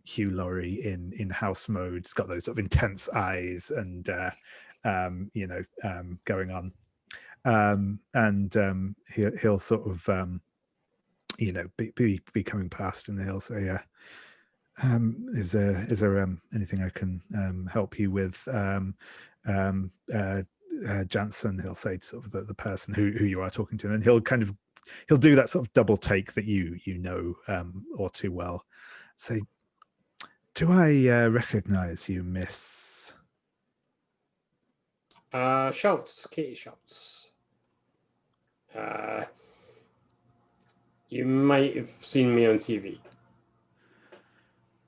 Hugh Laurie in house mode. It's got those sort of intense eyes and going on, and he'll sort of be coming past, and he'll say, is there anything I can help you with? Jansen, he'll say to sort of the person who you are talking to, and he'll do that sort of double take that you know all too well. Say, do I recognize you, Miss Schultz, Katie Schultz. You might have seen me on TV.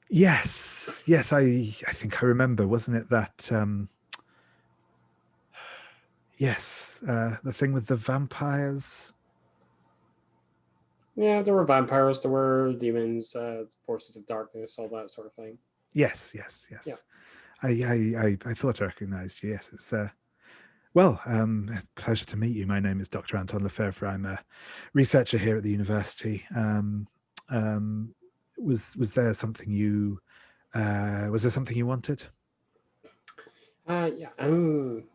Yes, I think I remember. Wasn't it that yes, the thing with the vampires? Yeah, there were vampires, there were demons, forces of darkness, all that sort of thing. Yes. Yeah. I thought I recognized you. Yes, it's well, pleasure to meet you. My name is Dr. Anton LeFevre. I'm a researcher here at the university. Was there something you wanted? Yeah, I'm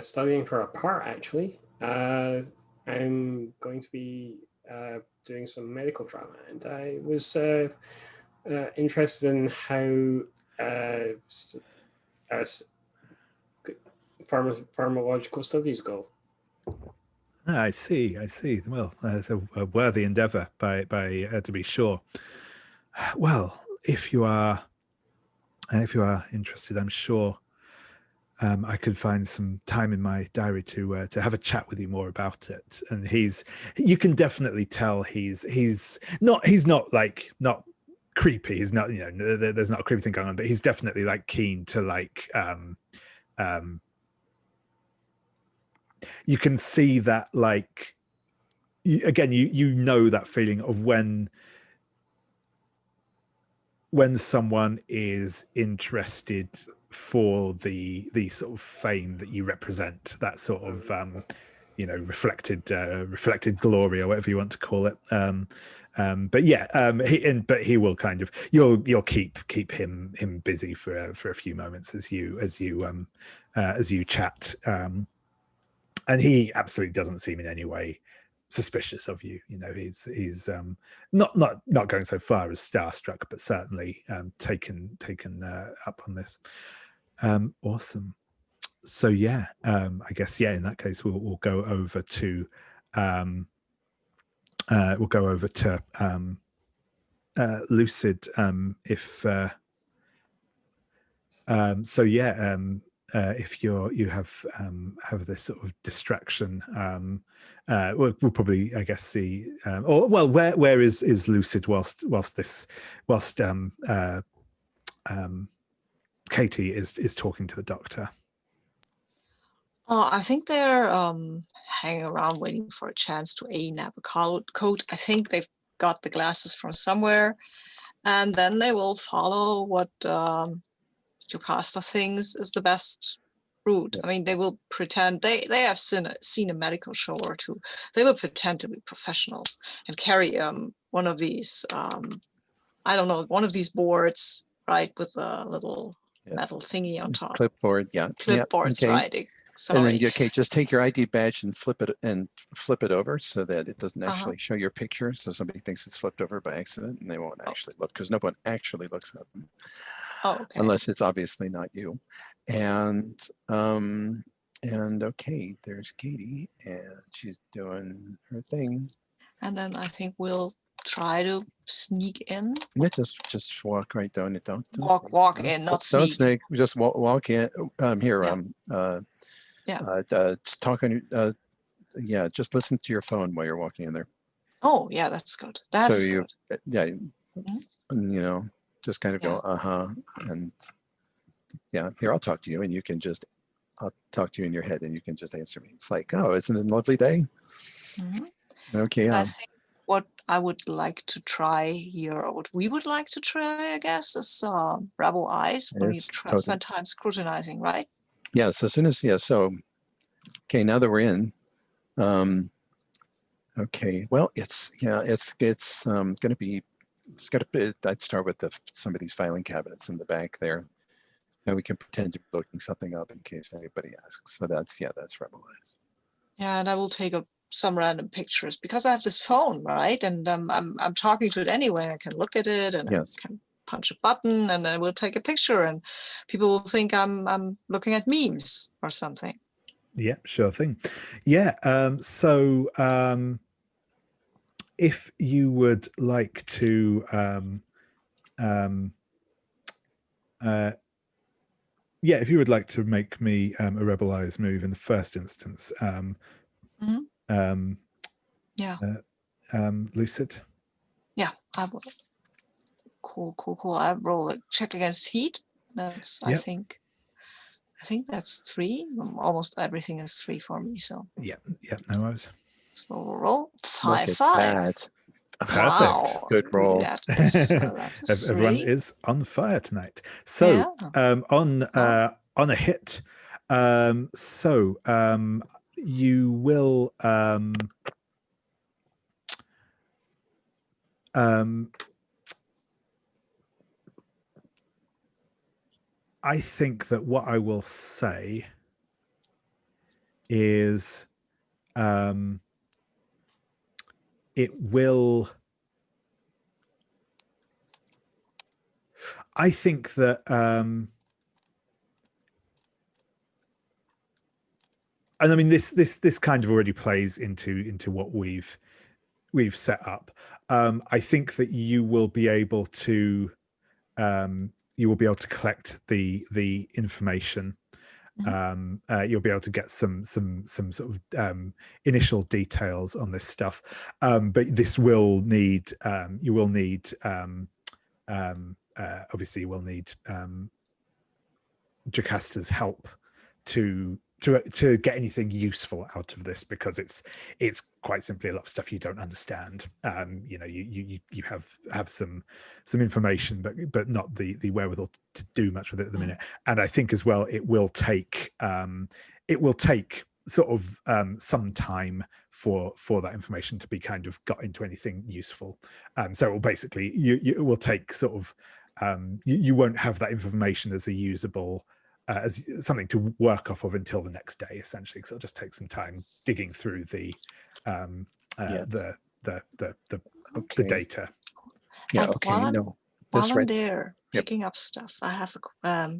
studying for a part, actually. I'm going to be doing some medical drama, and I was interested in how pharmacological studies go. I see. Well, it's a worthy endeavor by to be sure. Well, if you are interested, I'm sure I could find some time in my diary to have a chat with you more about it. And you can definitely tell he's not creepy. He's not, there's not a creepy thing going on, but he's definitely like keen to like you can see that, like, again, you know that feeling of when someone is interested for the sort of fame that you represent, that sort of reflected glory, or whatever you want to call it. But yeah, he will kind of, you'll keep him busy for a few moments as you chat. And he absolutely doesn't seem in any way suspicious of you. He's not going so far as starstruck, but certainly taken up on this. Awesome. So yeah, I guess in that case we'll go over to Lucid. If you have this sort of distraction, we'll probably, I guess, see. Where is Lucid whilst Katie is talking to the doctor? I think they're hanging around waiting for a chance to nab a code. I think they've got the glasses from somewhere, and then they will follow what Jocasta thinks is the best route. I mean, they will pretend they have seen a medical show or two. They will pretend to be professional and carry one of these I don't know, one of these boards, right, with a little metal thingy on top. Clipboard, yeah. Clipboards, okay. right. Sorry. And then, just take your ID badge and flip it over so that it doesn't actually show your picture. So somebody thinks it's flipped over by accident, and they won't actually look, because no one actually looks at them. Okay. Unless it's obviously not you. And okay, there's Katie, and she's doing her thing. And then I think we'll try to sneak in. Yeah, just walk right down it. Don't walk in, not sneak. Don't sneak. Just walk in. Here. Talk on your. Just listen to your phone while you're walking in there. Oh yeah, that's good. That's good. Yeah. Mm-hmm. Just kind of go and here, I'll talk to you, and I'll talk to you in your head, and you can just answer me. It's like, oh, isn't it a lovely day? Mm-hmm. Okay. I think what I would like to try here, or what we would like to try, I guess, is Rebel Eyes, when you spend time scrutinizing, right? Yes, as soon as so. Okay, now that we're in, okay. Well, it's going to be. I'd start with some of these filing cabinets in the back there, and we can pretend to be looking something up in case anybody asks. So that's Rebel Eyes. Yeah, and I will take some random pictures because I have this phone, right? And I'm talking to it anyway. I can look at it, and I can punch a button, and then I will take a picture, and people will think I'm looking at memes or something. Yeah, sure thing. Yeah. If you would like to, if you would like to make me a Rebel Eyes move in the first instance, Lucid. Yeah, I will. Cool. I roll a check against heat. That's I think that's 3. Almost everything is 3 for me. So yeah, no worries. So roll 5. That. Wow, good roll. That is Everyone 3. is on fire tonight. So on a hit, you will I think that what I will say is it will. I think that and I mean this kind of already plays into what we've set up. I think that you will be able to collect the information. You'll be able to get some sort of initial details on this stuff, but this will need you will need obviously you will need Jocasta's help to get anything useful out of this, because it's quite simply a lot of stuff you don't understand. You have some information, but not the wherewithal to do much with it at the minute. And I think as well it will take sort of some time for that information to be kind of got into anything useful. So it will basically it will take sort of you won't have that information as a usable as something to work off of until the next day, essentially, because it'll just take some time digging through the data. Yeah. And okay. While I'm there picking up stuff, I have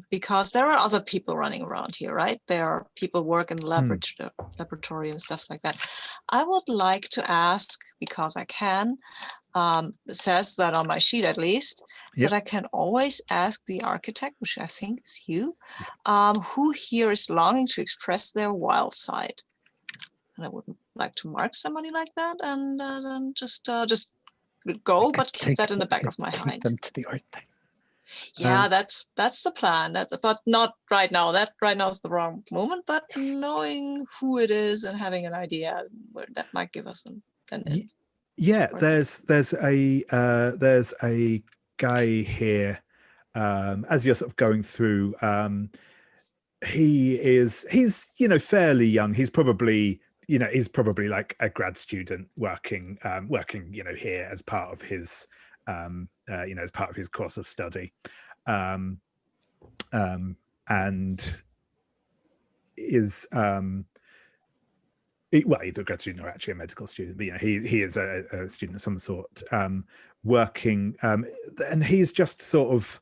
because there are other people running around here, right? There are people work in the laboratory and stuff like that. I would like to ask, because I can. It says that on my sheet, at least, that I can always ask the architect, which I think is you, who here is longing to express their wild side. And I would like to mark somebody like that, and then just go, but keep that in the back of my mind. Take them to the art thing. Yeah, that's the plan. But not right now. That right now is the wrong moment. But knowing who it is and having an idea where that might give us an yeah, there's a guy here as you're sort of going through. He's fairly young. He's probably like a grad student working here as part of his as part of his course of study, and is either a grad student or actually a medical student, but he is a student of some sort, working, and he's just sort of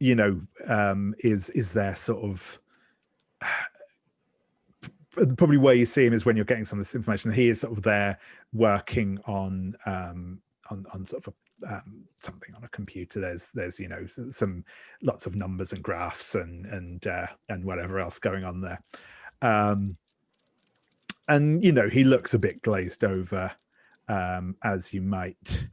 is there sort of probably where you see him is when you're getting some of this information. He is sort of there working on sort of something on a computer. There's some lots of numbers and graphs and whatever else going on there. And he looks a bit glazed over, as you might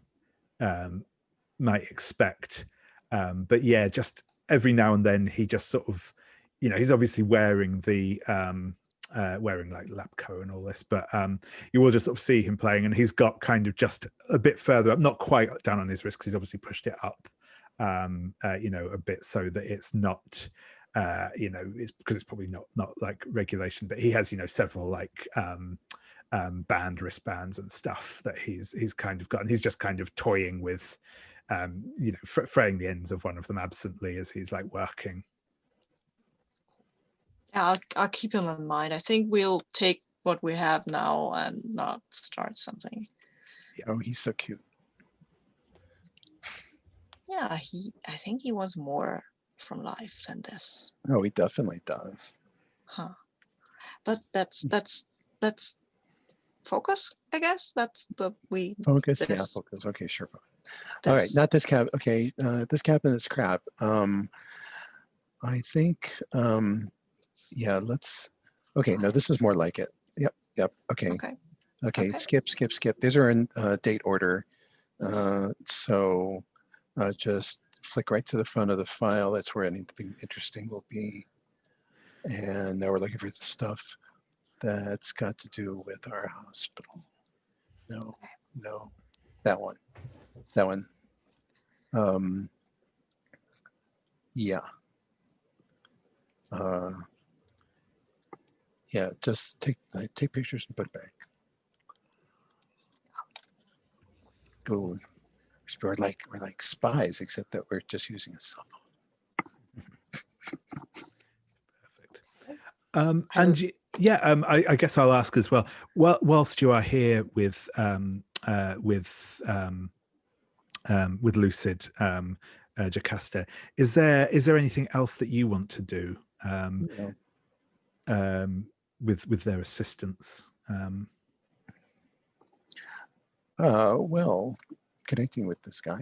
expect. But yeah, just every now and then he just sort of, he's obviously wearing the wearing like lab coat and all this, but you will just sort of see him playing, and he's got kind of just a bit further up, not quite down on his wrist, because he's obviously pushed it up a bit so that it's not it's because it's probably not like regulation, but he has several like band wristbands and stuff that he's kind of got, and he's just kind of toying with fraying the ends of one of them absently as he's like working. Yeah, I'll keep him in mind. I think we'll take what we have now and not start something. Yeah, oh, he's so cute. Yeah, I think he wants more from life than this. Oh, he definitely does. Huh. But that's focus, I guess. That's the Focus, yeah, this, focus. Okay, sure. Fine. All right, not this cap. Okay, this cabin is crap. I think, yeah, let's. Okay, no, this is more like it. Yep. Okay. Okay. Skip. These are in date order. So just flick right to the front of the file. That's where anything interesting will be. And now we're looking for stuff that's got to do with our hospital. No, that one. Yeah. Yeah, just take pictures and put it back. Go. We're like spies, except that we're just using a cell phone. Perfect. I guess I'll ask as well. Whilst you are here with Lucid, Jocasta, is there anything else that you want to do with their assistance? Well, connecting with this guy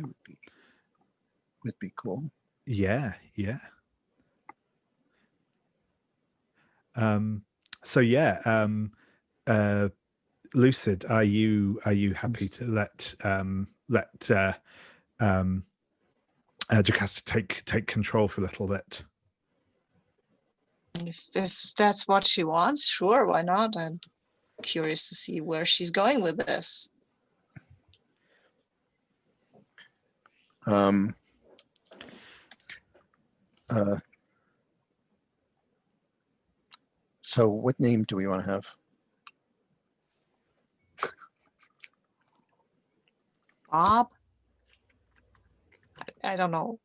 would be cool. Yeah. Lucid, are you happy to let Jocasta take control for a little bit? If that's what she wants, sure, why not? I'm curious to see where she's going with this. So what name do we want to have? Bob? I don't know.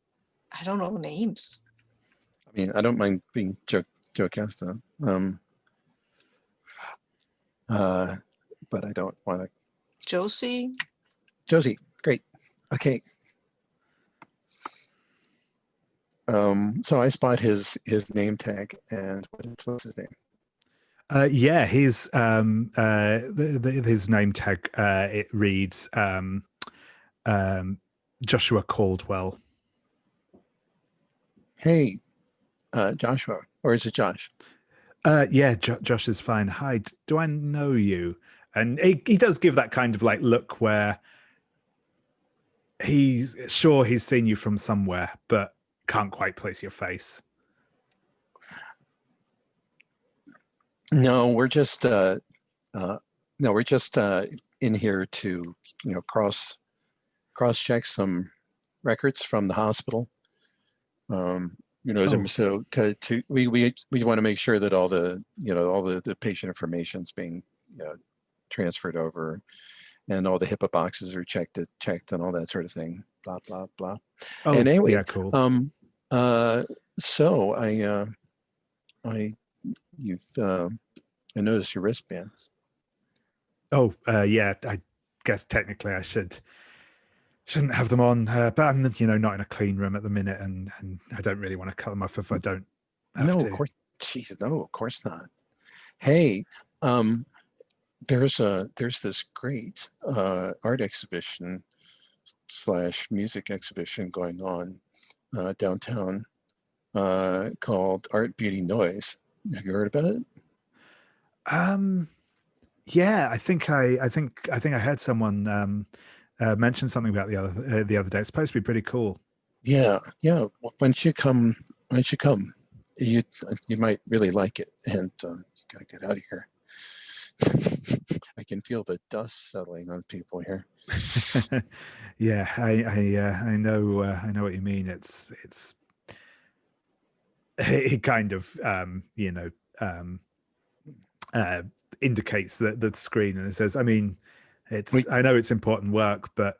I don't know names. I mean, I don't mind being Jocasta. But I don't want to. Josie, great. Okay. So I spot his name tag, and what's his name? His his name tag, it reads Joshua Caldwell. Hey, Joshua, or is it Josh? Josh is fine. Hi, do I know you? And he does give that kind of like look where he's sure he's seen you from somewhere, but can't quite place your face. No, we're just in here to cross check some records from the hospital. So we want to make sure that all the patient information is being transferred over, and all the HIPAA boxes are checked and all that sort of thing. Blah blah blah. Oh, and anyway, yeah, cool. So I noticed your wristbands. Oh, yeah. I guess technically I shouldn't have them on, but I'm not in a clean room at the minute, and I don't really want to cut them off if I don't have to. Of course, Jesus, no, of course not. Hey, there's this great art exhibition / music exhibition going on downtown called Art, Beauty, Noise. Have you heard about it? Yeah, I think I heard someone mention something about the other day. It's supposed to be pretty cool. Yeah. Well, when you come, you might really like it. And you gotta get out of here. I can feel the dust settling on people here. Yeah, I know what you mean. It kind of indicates the screen, and it says, I mean, I know it's important work, but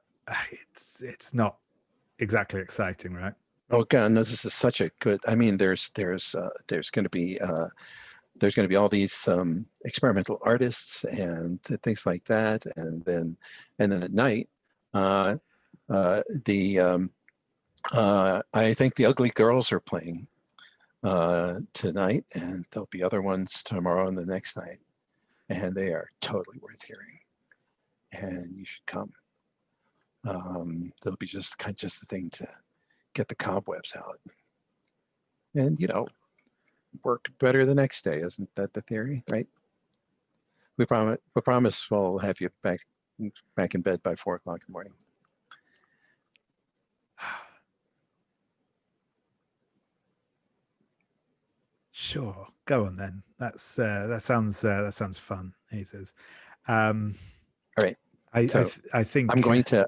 it's not exactly exciting, right? Oh God, no! This is such a good. I mean, there's going to be all these experimental artists and things like that, and then at night, I think the Ugly Girls are playing. tonight, and there'll be other ones tomorrow and the next night, and they are totally worth hearing, and you should come. There'll be just the thing to get the cobwebs out, and work better the next day. Isn't that the theory, right? We promise we'll have you back in bed by 4 o'clock in the morning. Sure, go on then. That sounds fun. He says. All right. I think I'm going to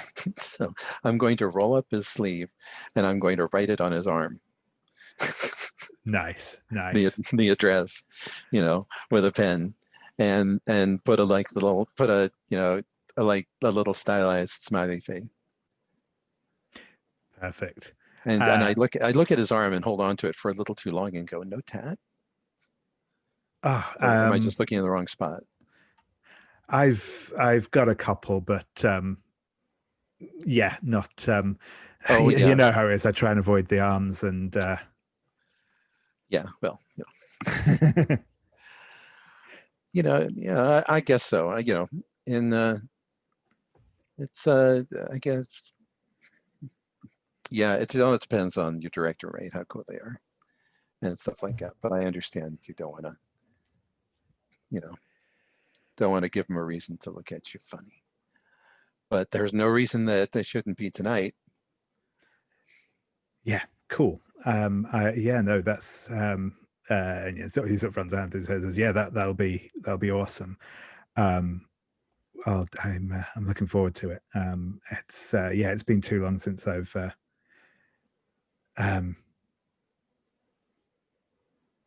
so I'm going to roll up his sleeve, and I'm going to write it on his arm. Nice. The address, with a pen, and put a little stylized smiley face. Perfect. And I look at his arm and hold on to it for a little too long and go, no tat. Or am I just looking in the wrong spot? I've got a couple, but yeah, not. Oh, yeah. You know how it is. I try and avoid the arms, and yeah, well, yeah, I guess so. It's I guess. Yeah, it depends on your director, right? How cool they are and stuff like that. But I understand you don't want to, give them a reason to look at you funny. But there's no reason that they shouldn't be tonight. Yeah, cool. No, that's and he sort of runs out and says, yeah, that'll be awesome. I'm looking forward to it. It's been too long since I've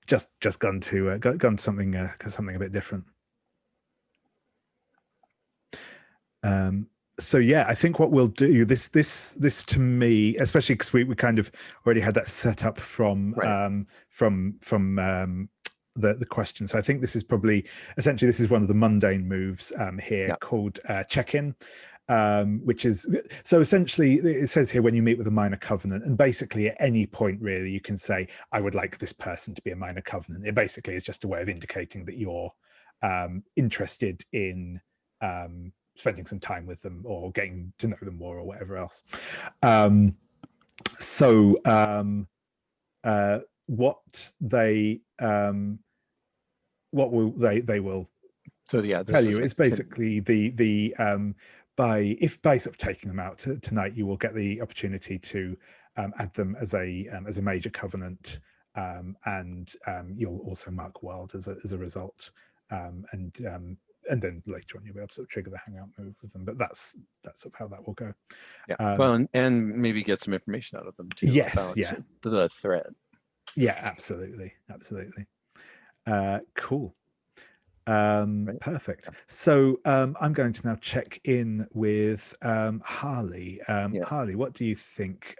just gone to something a bit different. So yeah, I think what we'll do this to me, especially because we kind of already had that set up from right. from the question. So I think this is probably essentially this is one of the mundane moves here called check-in. Which is so essentially it says here when you meet with a minor covenant, and basically at any point really you can say I would like this person to be a minor covenant. It basically is just a way of indicating that you're interested in spending some time with them or getting to know them more or whatever else. What they will tell you is basically the by sort of taking them out tonight, you will get the opportunity to add them as a major covenant, and you'll also mark world as a result, and then later on you'll be able to sort of trigger the hangout move with them. But that's sort of how that will go. Yeah. Well, and maybe get some information out of them too. Yes. About the thread. Yeah. Absolutely. Cool. Right. Perfect. So I'm going to now check in with Harly. Harly, what do you think?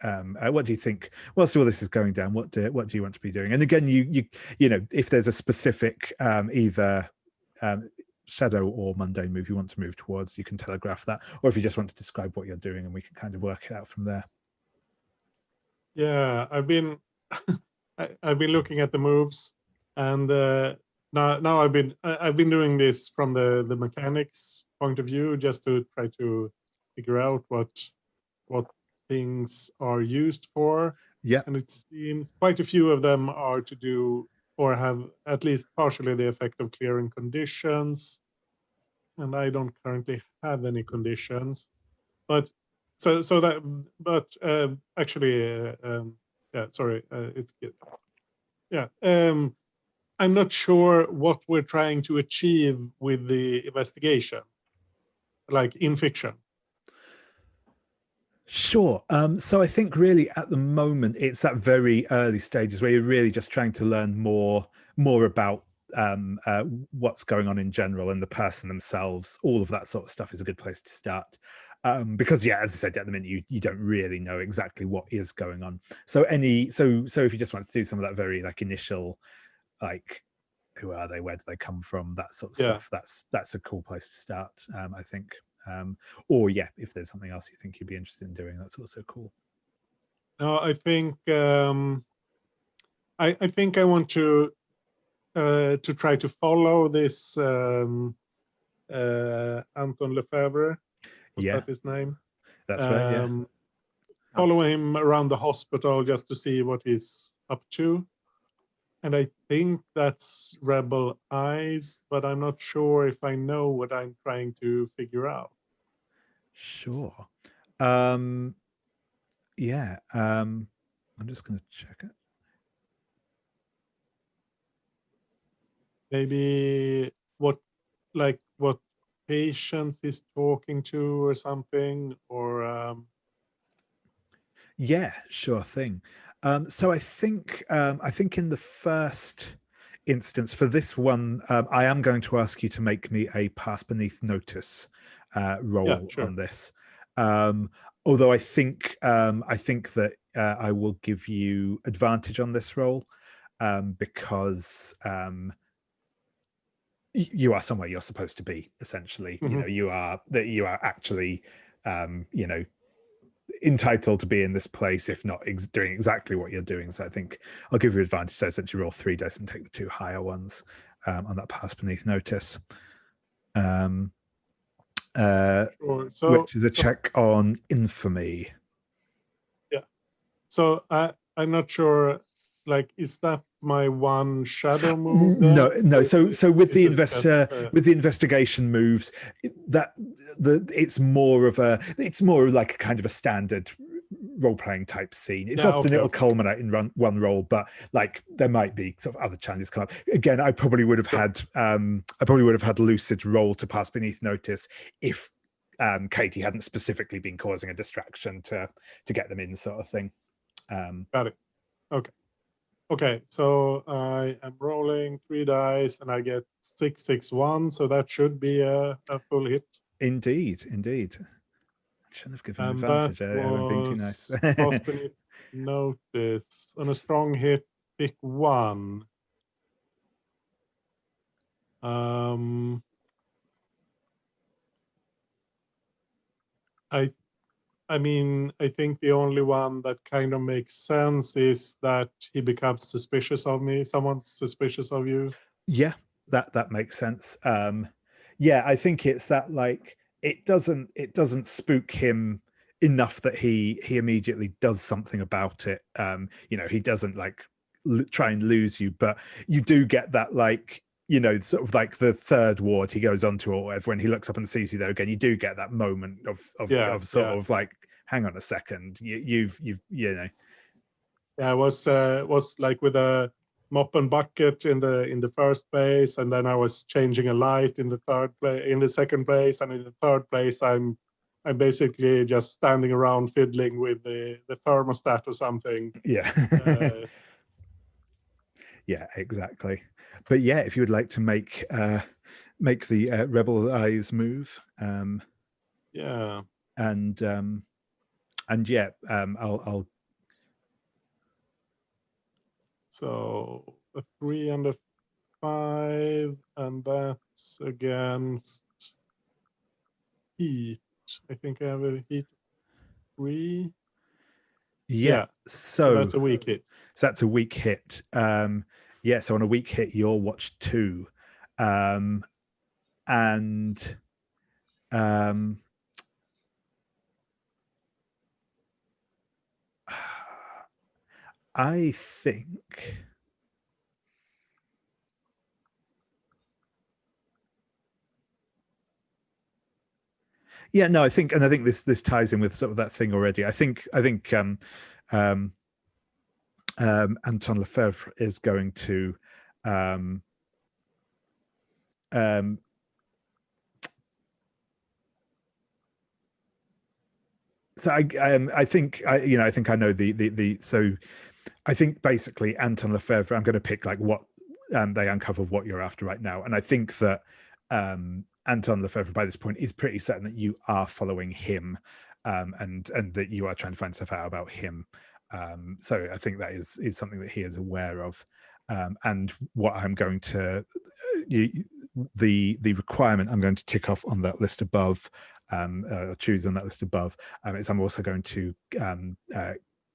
Whilst all this is going down, what do you want to be doing? And again, you if there's a specific either shadow or mundane move you want to move towards, you can telegraph that, or if you just want to describe what you're doing, and we can kind of work it out from there. Yeah, I've been I've been looking at the moves, and now I've been doing this from the mechanics point of view, just to try to figure out what things are used for. Yeah, and it seems quite a few of them are to do or have at least partially the effect of clearing conditions, and I don't currently have any conditions, but actually yeah, sorry, it's good. Yeah. I'm not sure what we're trying to achieve with the investigation, like in fiction. Sure. So I think really at the moment it's that very early stages where you're really just trying to learn more about what's going on in general and the person themselves. All of that sort of stuff is a good place to start. Because yeah, as I said, at the minute you don't really know exactly what is going on. So if you just want to do some of that very like initial, like who are they, where do they come from, that sort of stuff, that's a cool place to start, I think. Or yeah, if there's something else you think you'd be interested in doing, that's also cool. No, I think I think I want to try to follow this Anton LeFevre. Was Yeah, that his name? that's right. Yeah. Follow him around the hospital just to see what he's up to. And I think that's Rebel Eyes, but I'm not sure if I know what I'm trying to figure out. Sure. Yeah. I'm just going to check it. Maybe what patients he's talking to or something, or Yeah, sure thing. So I think in the first instance for this one, I am going to ask you to make me a pass beneath notice roll sure. on this. Although I think that I will give you advantage on this roll because you are somewhere you're supposed to be. Essentially, you know, you are actually, you know, entitled to be in this place, if not doing exactly what you're doing. So I think I'll give you advantage. So essentially roll 3 dice and take the 2 higher ones on that pass beneath notice. Sure. Which is a check on infamy. Yeah. So I'm not sure, like, is that my one shadow move then? No. So with the investigation moves, it's more like a kind of a standard role-playing type scene. It's often it'll culminate in one roll, but like there might be sort of other challenges come up. Again, I probably would have had Lucid roll to pass beneath notice if Katie hadn't specifically been causing a distraction to get them in, sort of thing. Got it. Okay, so I am rolling 3 dice and I get 6, 6, 1, so that should be a full hit. Indeed. I shouldn't have given advantage. I'm being too nice. Pass beneath notice. On a strong hit, pick 1. I mean, I think the only one that kind of makes sense is that he becomes suspicious of me. Someone's suspicious of you. Yeah, that makes sense. Yeah, I think it's that, like, it doesn't spook him enough that he immediately does something about it. You know, he doesn't like try and lose you, but you do get that, like, you know, sort of like the third ward he goes onto or whatever, when he looks up and sees you there again, you do get that moment of sort of like, hang on a second, you've you know. Yeah, it was like with a mop and bucket in the first place, and then I was changing a light in the second place, and in the third place I'm basically just standing around fiddling with the thermostat or something. Yeah. Yeah, exactly. But yeah, if you would like to make the Rebel Eyes move, yeah, and yeah, I'll. So a 3 and a 5, and that's against heat. I think I have a heat 3. Yeah. So that's a weak hit. So that's a weak hit. Yeah. So on a weak hit, you're watch 2, and I think. Yeah, no, I think this ties in with sort of that thing already. I think Anton LeFevre is going to so I think I know the so I think basically Anton LeFevre, I'm going to pick like what they uncover what you're after right now, and I think that Anton LeFevre by this point is pretty certain that you are following him, and that you are trying to find stuff out about him. So I think that is something that he is aware of, and what I'm going to the requirement I'm going to tick off on that list above, choose on that list above, is I'm also going to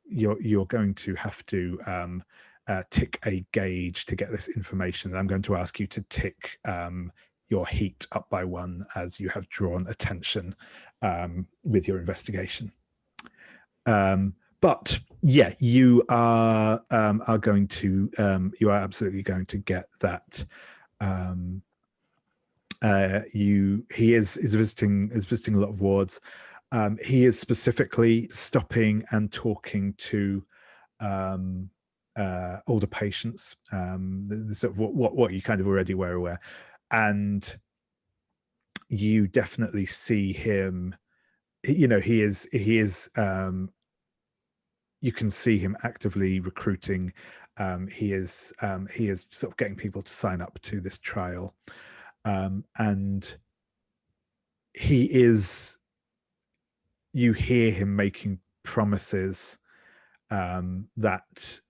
you're going to have to tick a gauge to get this information. I'm going to ask you to tick your heat up by 1 as you have drawn attention with your investigation. But yeah, you are going to you are absolutely going to get that. He is visiting a lot of wards. He is specifically stopping and talking to older patients, sort of what you kind of already were aware, and you definitely see him. You know, he is. You can see him actively recruiting. He is sort of getting people to sign up to this trial, and he is. You hear him making promises that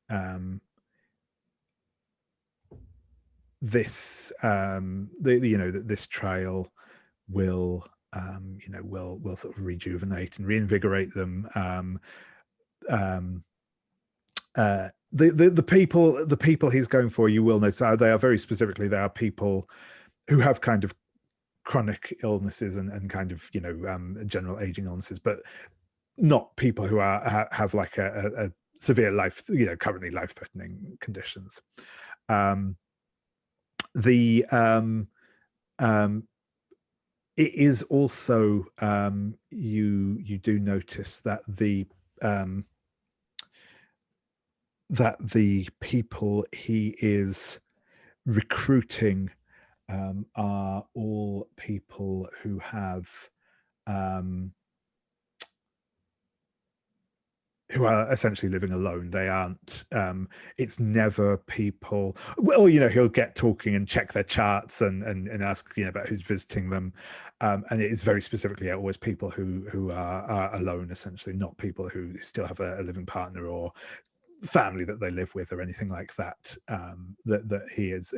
this that this trial will will sort of rejuvenate and reinvigorate them. The people he's going for, you will notice, they are very specifically, they are people who have kind of chronic illnesses and kind of general aging illnesses, but not people who have like a severe currently life-threatening conditions. It is also you do notice that the people he is recruiting are all people who have who are essentially living alone. They aren't, it's never people, well, he'll get talking and check their charts and ask, about who's visiting them. And it is very specifically always people who are alone, essentially, not people who still have a living partner or family that they live with or anything like that, that he is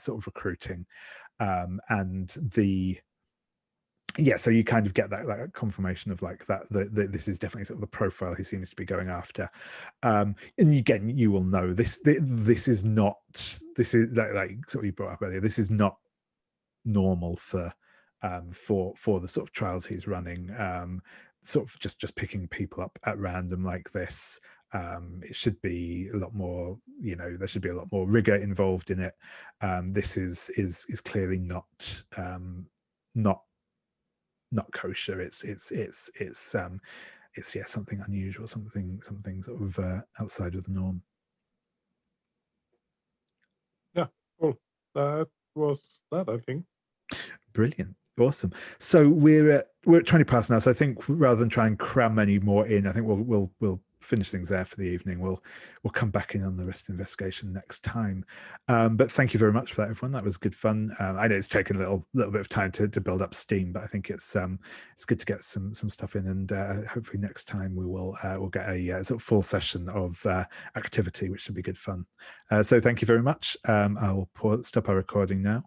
sort of recruiting. And so you kind of get that confirmation of like that this is definitely sort of the profile he seems to be going after. And again, you will know this is not, this is like sort of you brought up earlier, this is not normal for the sort of trials he's running, sort of just picking people up at random like this. It should be a lot more, there should be a lot more rigor involved in it. This is clearly not kosher. It's something unusual, something sort of outside of the norm. Yeah, cool. That was that, I think. Brilliant. Awesome. So we're at 20 past now. So I think rather than try and cram any more in, I think we'll finish things there for the evening. We'll come back in on the rest of the investigation next time. But thank you very much for that, everyone. That was good fun. I know it's taken a little bit of time to build up steam, but I think it's good to get some stuff in, and hopefully next time we'll get a sort of full session of activity, which should be good fun. So thank you very much. I'll stop our recording now.